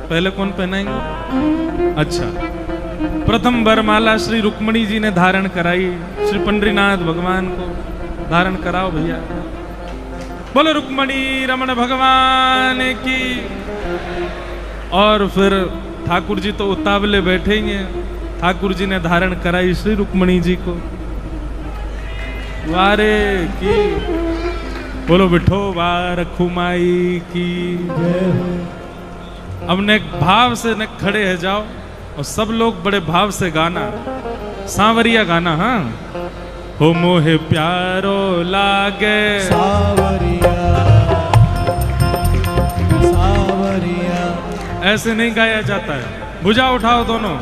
पहले कौन पहनाएंगे? अच्छा, प्रथम वरमाला श्री रुक्मणी जी ने धारण कराई, श्री पंडरीनाथ भगवान को धारण कराओ भैया। बोलो रुक्मणी रमण भगवान की। और फिर ठाकुर जी तो उतावले बैठे ही हैं, ठाकुर जी ने धारण कराई श्री रुक्मणी जी को। वारे की बोलो बिठोबा रखुमाई की। अब ने भाव से न खड़े है जाओ और सब लोग बड़े भाव से गाना, सांवरिया गाना। हाँ, हो मोहे प्यारो लागे सावरिया सावरिया, ऐसे नहीं गाया जाता है। भुजा उठाओ दोनों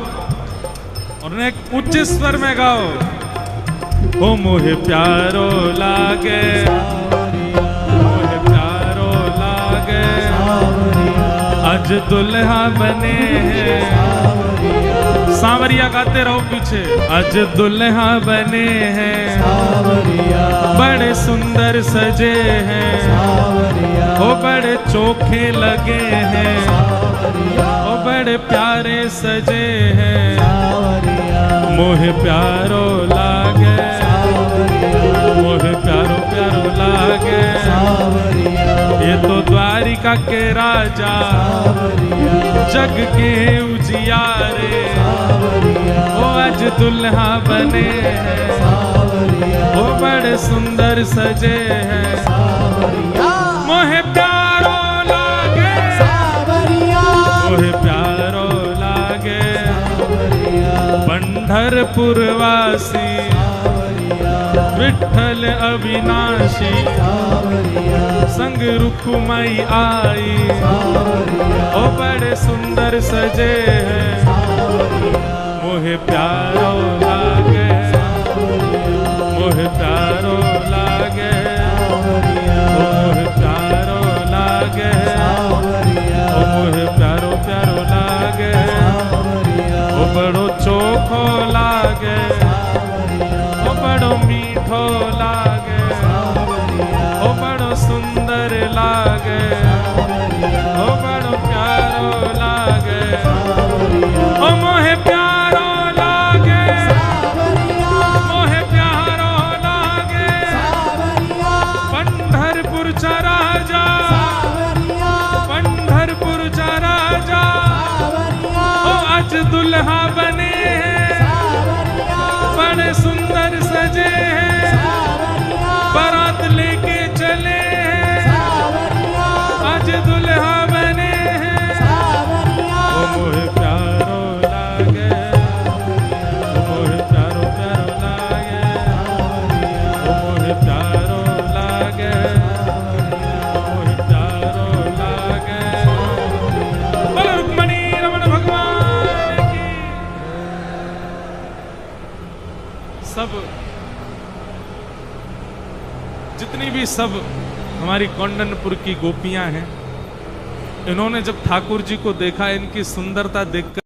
और एक उच्च स्वर में गाओ, हो मोहे प्यारो लागे मोहे प्यारो लागे, आज दुल्हा बने हैं। सांवरिया गाते रहो पीछे, आज दुल्हा बने हैं, बड़े सुंदर सजे हैं, ओ बड़े चोखे लगे हैं, ओ बड़े प्यारे सजे हैं, मोहे प्यारो लागे मोहे प्यारो प्यारो लागे। ये तो द्वारिका के राजा जग के उजियारे, ओ आज दुल्हा बने हैं, ओ बड़े सुंदर सजे हैं, मोहे प्यारो लागे मोहे प्यारो लागे। पंढरपुर वासी विठ्ठल अविनाशी, संग रुक्माई आई, ओ बड़े सुंदर सजे हैं, मोहे प्यारो लागे मोहे प्यारो लागे, मोहे प्यारो लागे, ओ मोहे प्यारो प्यारो लागे, ओ बड़ो चोखो लागे, ओ बड़ो मीठो लागे, ओ बड़ो सुंदर लागे, ओ बड़ो प्यारो लागे, ओ मोहे प्यारो लागे मोहे प्यारो लागे। पंढरपुर चा राजा पंढरपुर चा राजा, ओ आज दुल्हा बने हैं, बड़े सुंदर सजे हैं, बारात लेके चले हैं, आज दुल्हा बने हैं, ओ मोहे प्यारो लागे ओ मोहे प्यारो प्यारो लागे, ओ मोहे प्यारो लागे ओ मोहे प्यारो लागे। बोलो रुक्मणी रमण भगवान की। सब जितनी भी सब हमारी कौंडनपुर की गोपियां हैं, इन्होंने जब ठाकुर जी को देखा, इनकी सुंदरता देखकर